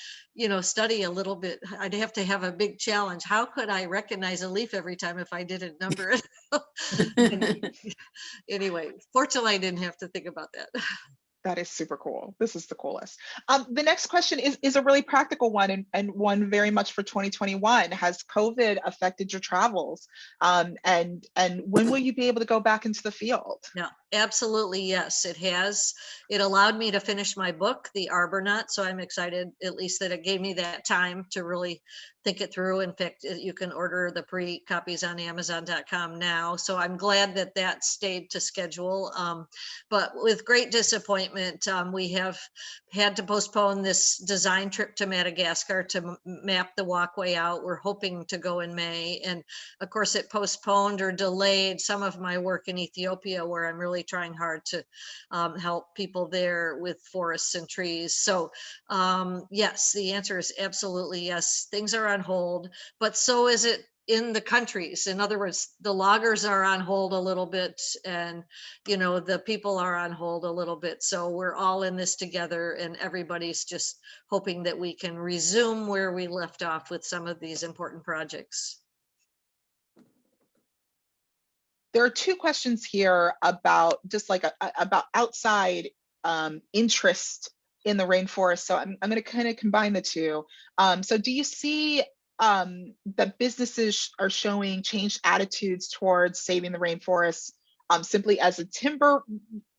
study a little bit, I'd have to have a big challenge. How could I recognize a leaf every time if I didn't number it? Anyway, fortunately I didn't have to think about that. That is super cool. This is the coolest. The next question is a really practical one, and one very much for 2021. Has COVID affected your travels? And when will you be able to go back into the field? Yeah, absolutely. Yes, it has. It allowed me to finish my book, The Arbornaut. So I'm excited, at least, that it gave me that time to really think it through. In fact, you can order the pre-copies on Amazon.com now. So I'm glad that that stayed to schedule. But with great disappointment, we have had to postpone this design trip to Madagascar to map the walkway out. We're hoping to go in May. And of course, it postponed or delayed some of my work in Ethiopia, where I'm really trying hard to help people there with forests and trees. So yes, the answer is absolutely yes. Things are on hold, but so is it in the countries. In other words, the loggers are on hold a little bit, and the people are on hold a little bit. So we're all in this together, and everybody's just hoping that we can resume where we left off with some of these important projects. There are two questions here about just like about outside interest in the rainforest. So I'm going to kind of combine the two. So do you see that businesses are showing changed attitudes towards saving the rainforest simply as a timber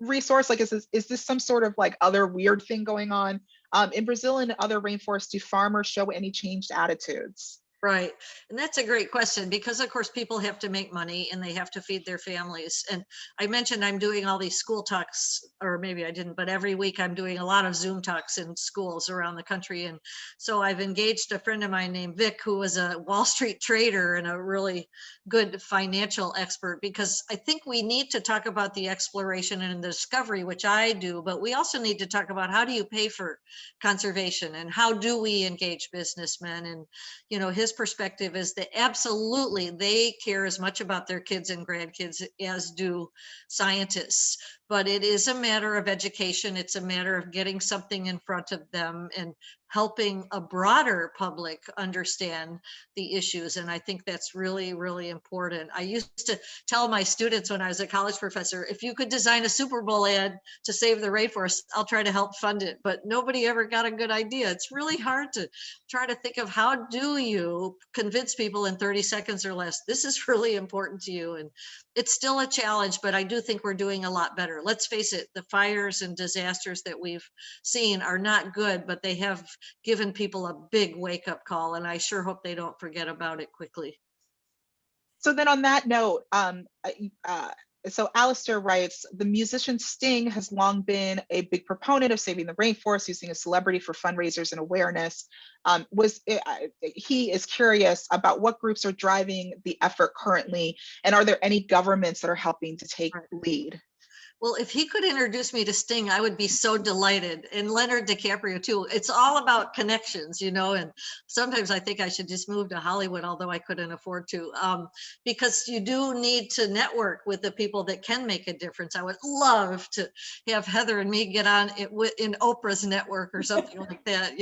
resource? Like, is this some sort of like other weird thing going on? In Brazil and other rainforests, do farmers show any changed attitudes? Right. And that's a great question because of course people have to make money and they have to feed their families. And I mentioned I'm doing all these school talks, or maybe I didn't, but every week I'm doing a lot of Zoom talks in schools around the country. And so I've engaged a friend of mine named Vic, who is a Wall Street trader and a really good financial expert, because I think we need to talk about the exploration and the discovery, which I do, but we also need to talk about how do you pay for conservation and how do we engage businessmen. And his perspective is that absolutely they care as much about their kids and grandkids as do scientists, but it is a matter of education. It's a matter of getting something in front of them and helping a broader public understand the issues. And I think that's really, really important. I used to tell my students when I was a college professor, if you could design a Super Bowl ad to save the rainforest, I'll try to help fund it. But nobody ever got a good idea. It's really hard to try to think of how do you convince people in 30 seconds or less, this is really important to you. And it's still a challenge, but I do think we're doing a lot better. Let's face it, the fires and disasters that we've seen are not good, but they have given people a big wake-up call, and I sure hope they don't forget about it quickly. So then on that note, so Alistair writes, the musician Sting has long been a big proponent of saving the rainforest, using a celebrity for fundraisers and awareness. He is curious about what groups are driving the effort currently, and are there any governments that are helping to take lead? Well, if he could introduce me to Sting, I would be so delighted. And Leonard DiCaprio too. It's all about connections, and sometimes I think I should just move to Hollywood, although I couldn't afford to, because you do need to network with the people that can make a difference. I would love to have Heather and me get on it in Oprah's network or something like that,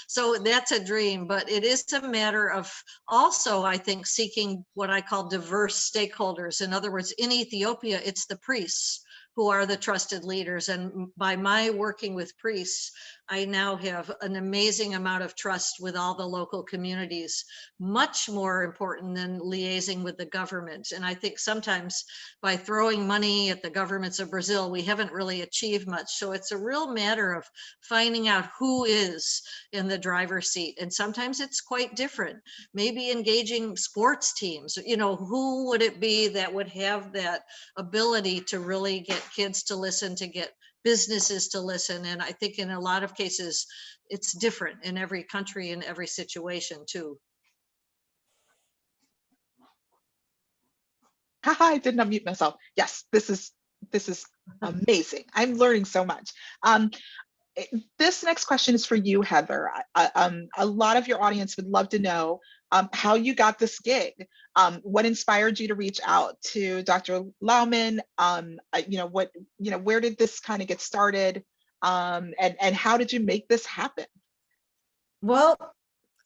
so that's a dream. But it is a matter of also, I think, seeking what I call diverse stakeholders. In other words, in Ethiopia, it's the priests who are the trusted leaders. And by my working with priests, I now have an amazing amount of trust with all the local communities, much more important than liaising with the government. And I think sometimes by throwing money at the governments of Brazil, we haven't really achieved much. So it's a real matter of finding out who is in the driver's seat. And sometimes it's quite different. Maybe engaging sports teams, who would it be that would have that ability to really get kids to listen, to get businesses to listen. And I think in a lot of cases, it's different in every country, in every situation too. Haha, I didn't unmute myself. Yes, this is amazing. I'm learning so much. This next question is for you, Heather. A lot of your audience would love to know how you got this gig. What inspired you to reach out to Dr. Lowman? Where did this kind of get started? And how did you make this happen? Well,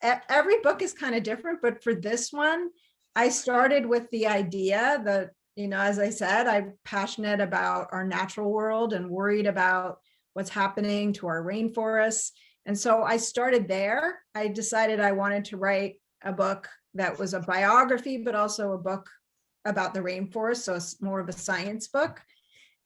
every book is kind of different, but for this one, I started with the idea that, as I said, I'm passionate about our natural world and worried about what's happening to our rainforests. And so I started there. I decided I wanted to write a book that was a biography, but also a book about the rainforest. So it's more of a science book.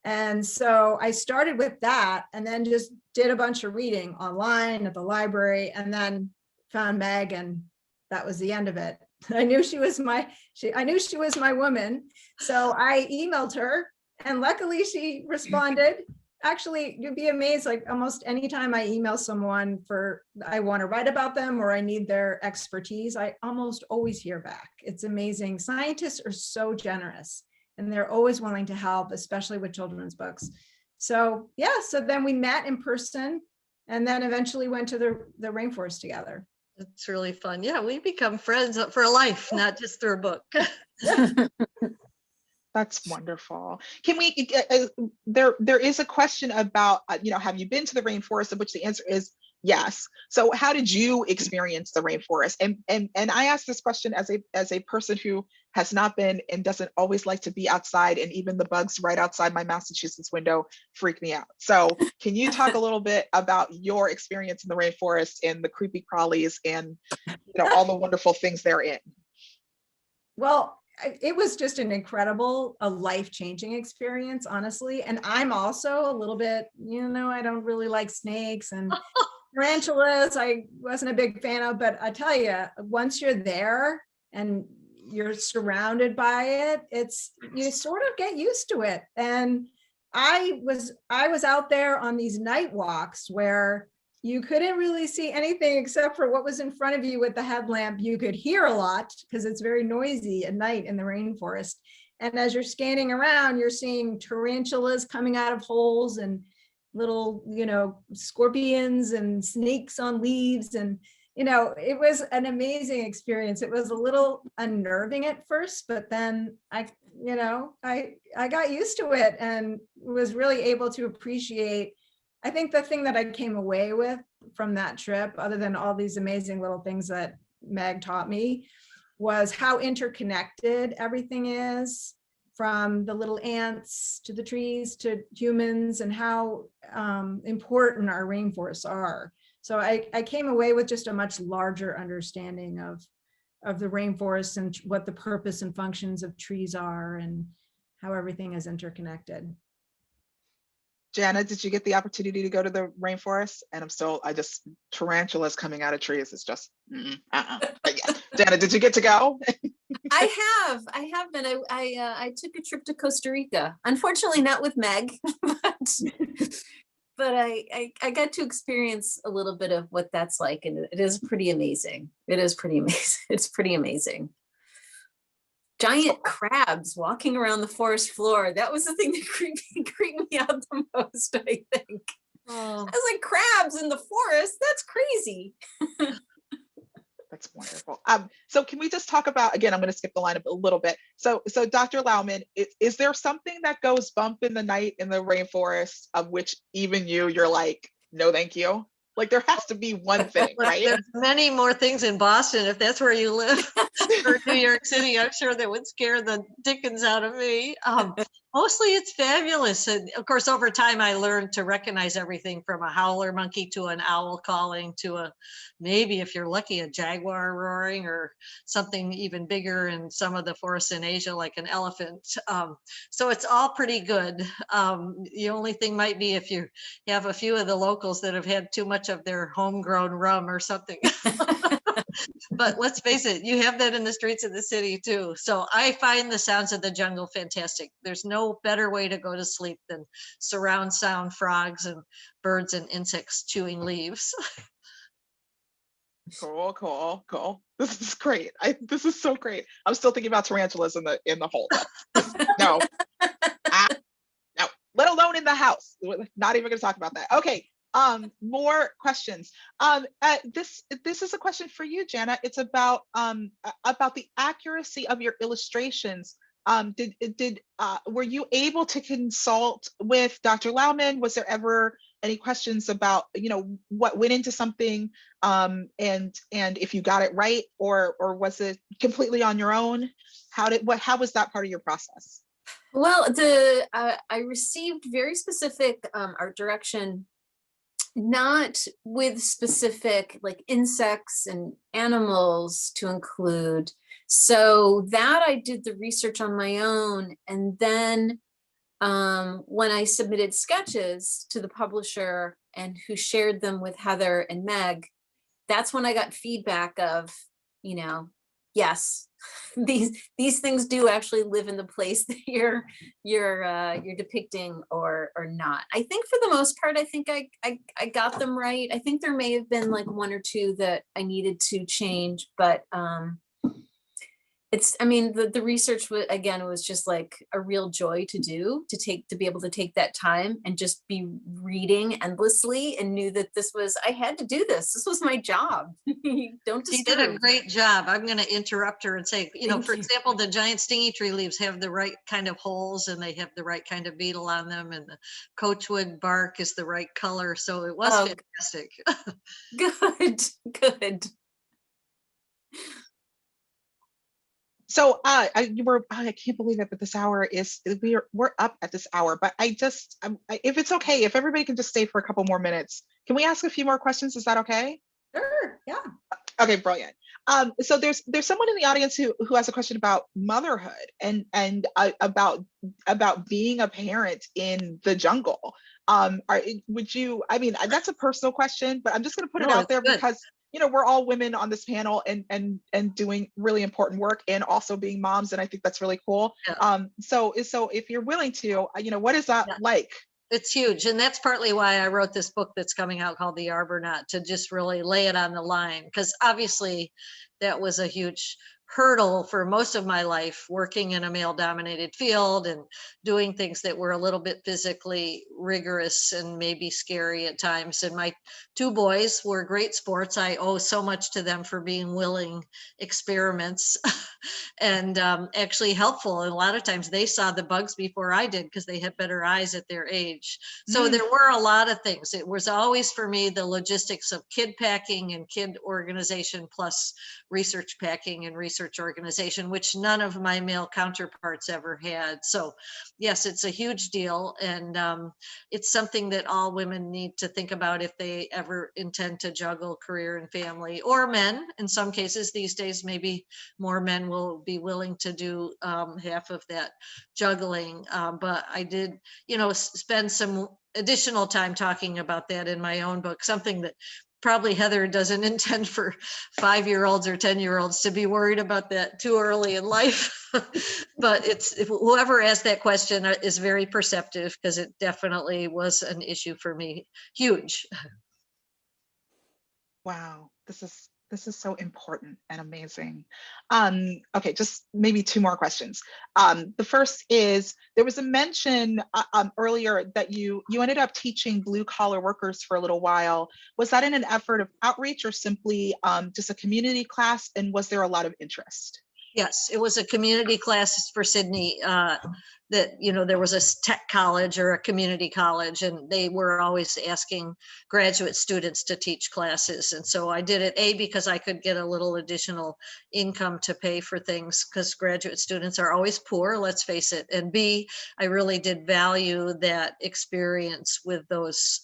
And so I started with that and then just did a bunch of reading online at the library and then found Meg, and that was the end of it. I knew she was my woman. So I emailed her and luckily she responded. Actually, you'd be amazed, like almost anytime I email someone I want to write about them or I need their expertise, I almost always hear back. It's amazing. Scientists are so generous and they're always willing to help, especially with children's books. So yeah, so then we met in person and then eventually went to the rainforest together. It's really fun. Yeah, we become friends for life, not just through a book. That's wonderful. Can we, there is a question about, have you been to the rainforest, of which the answer is yes. So how did you experience the rainforest? And I ask this question as a person who has not been and doesn't always like to be outside, and even the bugs right outside my Massachusetts window freak me out. So can you talk a little bit about your experience in the rainforest and the creepy crawlies and all the wonderful things therein? Well, it was just an incredible, a life-changing experience, honestly. And I'm also a little bit, I don't really like snakes. And tarantulas, I wasn't a big fan of, but I tell you, once you're there and you're surrounded by it, you sort of get used to it. And I was out there on these night walks where you couldn't really see anything except for what was in front of you with the headlamp. You could hear a lot because it's very noisy at night in the rainforest. And as you're scanning around, you're seeing tarantulas coming out of holes and little, scorpions and snakes on leaves. And, it was an amazing experience. It was a little unnerving at first, but then I got used to it and was really able to appreciate. I think the thing that I came away with from that trip, other than all these amazing little things that Meg taught me, was how interconnected everything is, from the little ants to the trees to humans, and how important our rainforests are. So I came away with just a much larger understanding of the rainforest and what the purpose and functions of trees are and how everything is interconnected. Jana, did you get the opportunity to go to the rainforest? And tarantulas coming out of trees is just, But yeah. Jana, did you get to go? I have been. I took a trip to Costa Rica. Unfortunately, not with Meg, but I got to experience a little bit of what that's like, and it is pretty amazing. It's pretty amazing. Giant crabs walking around the forest floor. That was the thing that creeped me out the most, I think. Oh. I was like, crabs in the forest? That's crazy. That's wonderful. So can we just talk about, again, I'm going to skip the line a little bit. So Dr. Lowman, is there something that goes bump in the night in the rainforest of which even you're like, no, thank you? Like there has to be one thing, right? There's many more things in Boston, if that's where you live, or New York City, I'm sure that would scare the dickens out of me. Mostly it's fabulous. And of course, over time, I learned to recognize everything from a howler monkey to an owl calling to maybe if you're lucky, a jaguar roaring or something even bigger in some of the forests in Asia, like an elephant. So it's all pretty good. The only thing might be if you have a few of the locals that have had too much of their homegrown rum or something. But let's face it, you have that in the streets of the city too. So I find the sounds of the jungle fantastic. There's no better way to go to sleep than surround sound frogs and birds and insects chewing leaves. Cool. This is great. This is so great. I'm still thinking about tarantulas in the hole. No. No, let alone in the house. Not even going to talk about that. Okay. More questions. This is a question for you, Jana. It's about the accuracy of your illustrations. Were you able to consult with Dr. Lowman? Was there ever any questions about what went into something, and if you got it right, or was it completely on your own? How was that part of your process? Well, I received very specific art direction, not with specific like insects and animals to include. So that I did the research on my own. And then when I submitted sketches to the publisher and who shared them with Heather and Meg, that's when I got feedback of, yes, these things do actually live in the place that you're depicting or not. I think for the most part, I think I got them right. I think there may have been like one or two that I needed to change, but the research was just like a real joy to do, to be able to take that time and just be reading endlessly, and knew that I had to do this. This was my job. Don't disturb. She did a great job. I'm going to interrupt her and say, for example, the giant stingy tree leaves have the right kind of holes and they have the right kind of beetle on them, and the coachwood bark is the right color. So it was fantastic. Good. So I can't believe it, but this hour we're up at this hour. But if it's okay, if everybody can just stay for a couple more minutes, can we ask a few more questions? Is that okay? Sure. Yeah. Okay, brilliant. So there's someone in the audience who has a question about motherhood and about being a parent in the jungle. would you, I mean, that's a personal question, but I'm just going to put it No, out it's there good. because, you know, we're all women on this panel and doing really important work and also being moms. And I think that's really cool. Yeah. So if you're willing to, you know, what is that Yeah. like? It's huge. And that's partly why I wrote this book that's coming out called The Arbornaut, to just really lay it on the line. Because obviously that was a huge hurdle for most of my life, working in a male dominated field and doing things that were a little bit physically rigorous and maybe scary at times. And my two boys were great sports. I owe so much to them for being willing experiments and actually helpful. And a lot of times they saw the bugs before I did because they had better eyes at their age. So there were a lot of things. It was always for me the logistics of kid packing and kid organization plus research packing and research organization, which none of my male counterparts ever had. So yes, it's a huge deal. And it's something that all women need to think about if they ever intend to juggle career and family, or men. In some cases these days, maybe more men will be willing to do half of that juggling. But I did, you know, spend some additional time talking about that in my own book, something that probably Heather doesn't intend for 5-year-olds or 10-year-olds to be worried about that too early in life. But it's, whoever asked that question is very perceptive, because it definitely was an issue for me. Huge. Wow, this is so important and amazing. Okay, just maybe two more questions. The first is, there was a mention earlier that you ended up teaching blue collar workers for a little while. Was that in an effort of outreach or simply just a community class? And was there a lot of interest? Yes, it was a community class for Sydney. That, you know, there was a tech college or a community college, and they were always asking graduate students to teach classes. And so I did it, because I could get a little additional income to pay for things, because graduate students are always poor, let's face it. And B, I really did value that experience with those,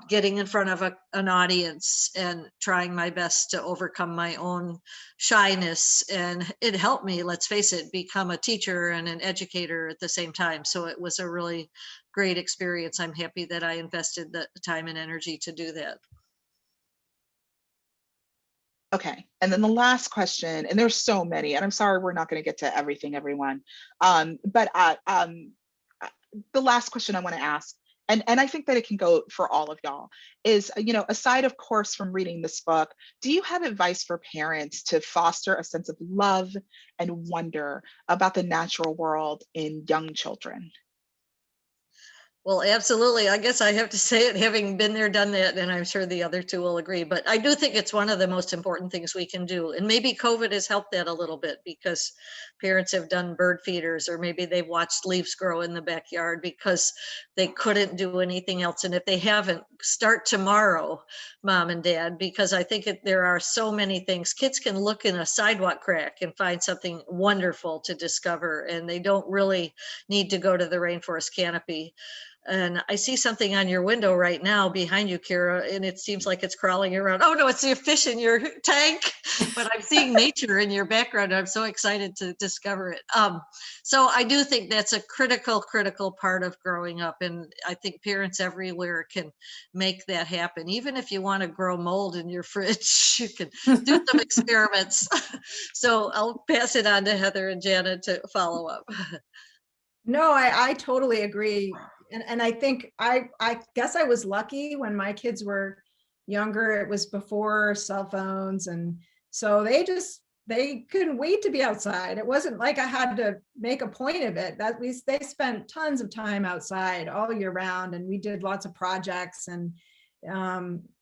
getting in front of an audience and trying my best to overcome my own shyness. And it helped me, let's face it, become a teacher and an educator at the same time. So it was a really great experience. I'm happy that I invested the time and energy to do that. Okay, and then the last question, and there's so many, and I'm sorry we're not going to get to everything, everyone. But the last question I want to ask, and I think that it can go for all of y'all, is, you know, aside of course from reading this book, do you have advice for parents to foster a sense of love and wonder about the natural world in young children? Well, absolutely. I guess I have to say it, having been there, done that, and I'm sure the other two will agree. But I do think it's one of the most important things we can do. And maybe COVID has helped that a little bit, because parents have done bird feeders, or maybe they've watched leaves grow in the backyard because they couldn't do anything else. And if they haven't, start tomorrow, mom and dad, because I think there are so many things. Kids can look in a sidewalk crack and find something wonderful to discover, and they don't really need to go to the rainforest canopy. And I see something on your window right now behind you, Kira, and it seems like it's crawling around. Oh no, it's your fish in your tank. But I'm seeing nature in your background. I'm so excited to discover it. So I do think that's a critical part of growing up. And I think parents everywhere can make that happen. Even if you want to grow mold in your fridge, you can do some experiments. So I'll pass it on to Heather and Jana to follow up. No, I totally agree. And I think I guess I was lucky when my kids were younger. It was before cell phones, and so they couldn't wait to be outside. It wasn't like I had to make a point of it. They spent tons of time outside all year round, and we did lots of projects, and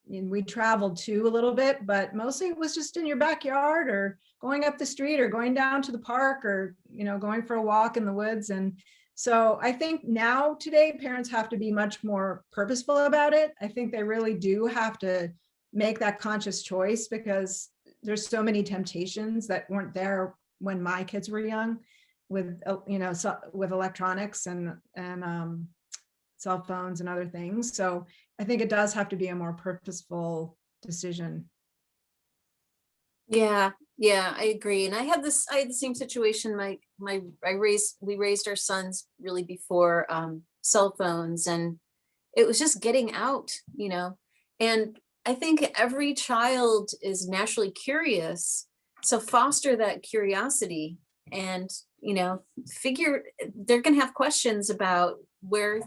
we traveled too a little bit, but mostly it was just in your backyard, or going up the street, or going down to the park, or, you know, going for a walk in the woods. And so I think now today parents have to be much more purposeful about it. I think they really do have to make that conscious choice, because there's so many temptations that weren't there when my kids were young, with, you know, with electronics and cell phones and other things. So I think it does have to be a more purposeful decision. Yeah, I agree. And I had the same situation. We raised our sons really before cell phones, and it was just getting out, and I think every child is naturally curious. So foster that curiosity and, figure they're going to have questions about where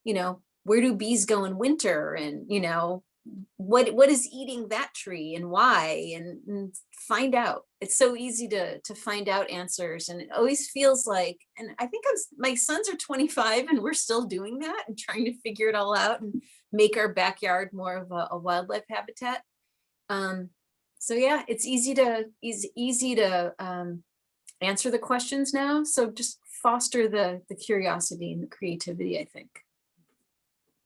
do bees go in winter, and, what is eating that tree and why, and find out. It's so easy to find out answers, and it always feels like, and I think my sons are 25 and we're still doing that and trying to figure it all out and make our backyard more of a wildlife habitat. So yeah, it's easy to answer the questions now. So just foster the curiosity and the creativity, I think.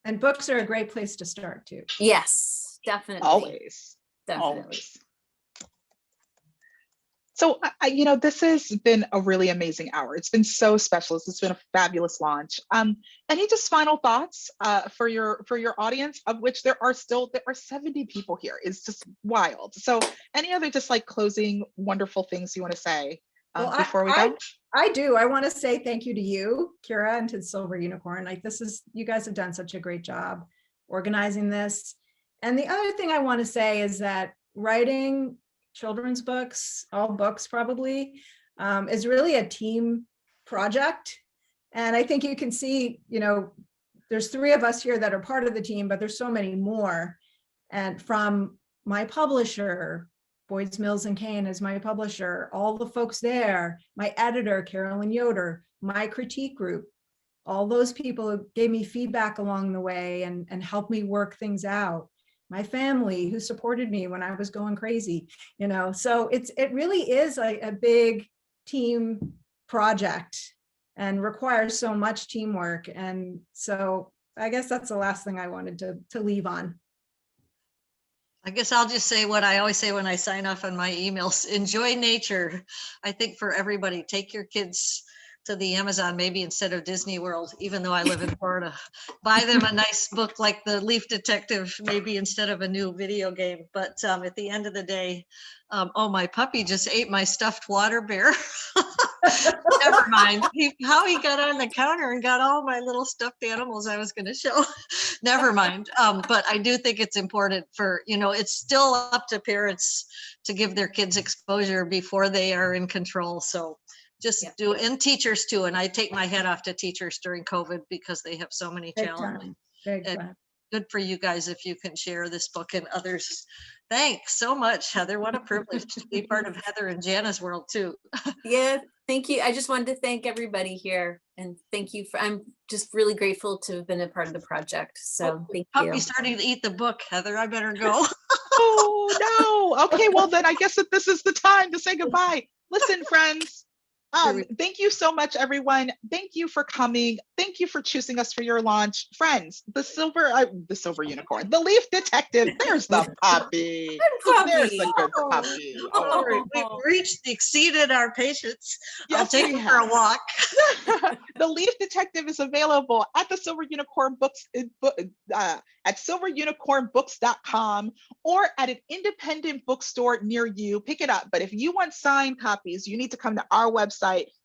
And books are a great place to start too. Yes, definitely. Always. Definitely. Always. So, this has been a really amazing hour. It's been so special. It's been a fabulous launch. Any just final thoughts for your audience, of which there are 70 people here. It's just wild. So any other just like closing wonderful things you want to say before we go? I do. I want to say thank you to you, Kira, and to the Silver Unicorn. Like you guys have done such a great job organizing this. And the other thing I want to say is that writing children's books, all books probably, is really a team project. And I think you can see, there's 3 of us here that are part of the team, but there's so many more. And from my publisher, Boyds Mills and Kane is my publisher, all the folks there, my editor, Carolyn Yoder, my critique group, all those people who gave me feedback along the way and helped me work things out. My family who supported me when I was going crazy, so it really is a big team project and requires so much teamwork. And so I guess that's the last thing I wanted to leave on. I guess I'll just say what I always say when I sign off on my emails: enjoy nature. I think for everybody, take your kids to the Amazon, maybe instead of Disney World, even though I live in Florida. Buy them a nice book like The Leaf Detective, maybe instead of a new video game. But at the end of the day, my puppy just ate my stuffed water bear. Never mind. How he got on the counter and got all my little stuffed animals I was going to show. Never mind. But I do think it's important for, it's still up to parents to give their kids exposure before they are in control. So just do, and teachers too. And I take my head off to teachers during COVID because they have so many challenges. Good for you guys if you can share this book and others. Thanks so much, Heather. What a privilege to be part of Heather and Jana's world too. Yeah, thank you. I just wanted to thank everybody here, and thank you I'm just really grateful to have been a part of the project. So thank you. Puppy's starting to eat the book, Heather. I better go. Oh no. Okay, well then I guess that this is the time to say goodbye. Listen, friends. Thank you so much, everyone. Thank you for coming. Thank you for choosing us for your launch. Friends, the silver unicorn, the Leaf Detective. There's the puppy. There's the good puppy. We've exceeded our patience. Yes, I'll take you for a walk. The Leaf Detective is available at the Silver Unicorn Books at silverunicornbooks.com or at an independent bookstore near you. Pick it up. But if you want signed copies, you need to come to our website.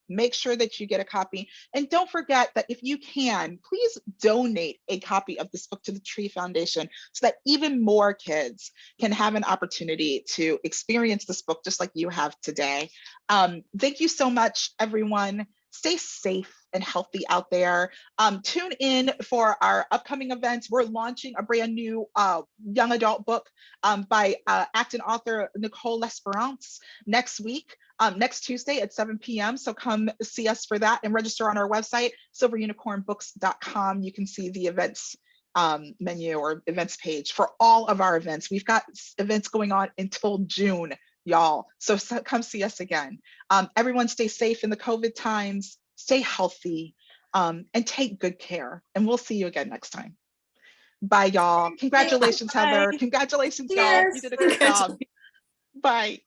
Make sure that you get a copy. And don't forget that if you can, please donate a copy of this book to the Tree Foundation so that even more kids can have an opportunity to experience this book just like you have today. Thank you so much, everyone. Stay safe and healthy out there. Tune in for our upcoming events. We're launching a brand new young adult book by acting author Nicole L'Esperance next week, next Tuesday at 7 p.m. So come see us for that and register on our website, silverunicornbooks.com. You can see the events menu or events page for all of our events. We've got events going on until June, y'all. So come see us again. Everyone stay safe in the COVID times, stay healthy, and take good care. And we'll see you again next time. Bye, y'all. Congratulations, Heather. Congratulations, y'all. You did a good job. Bye.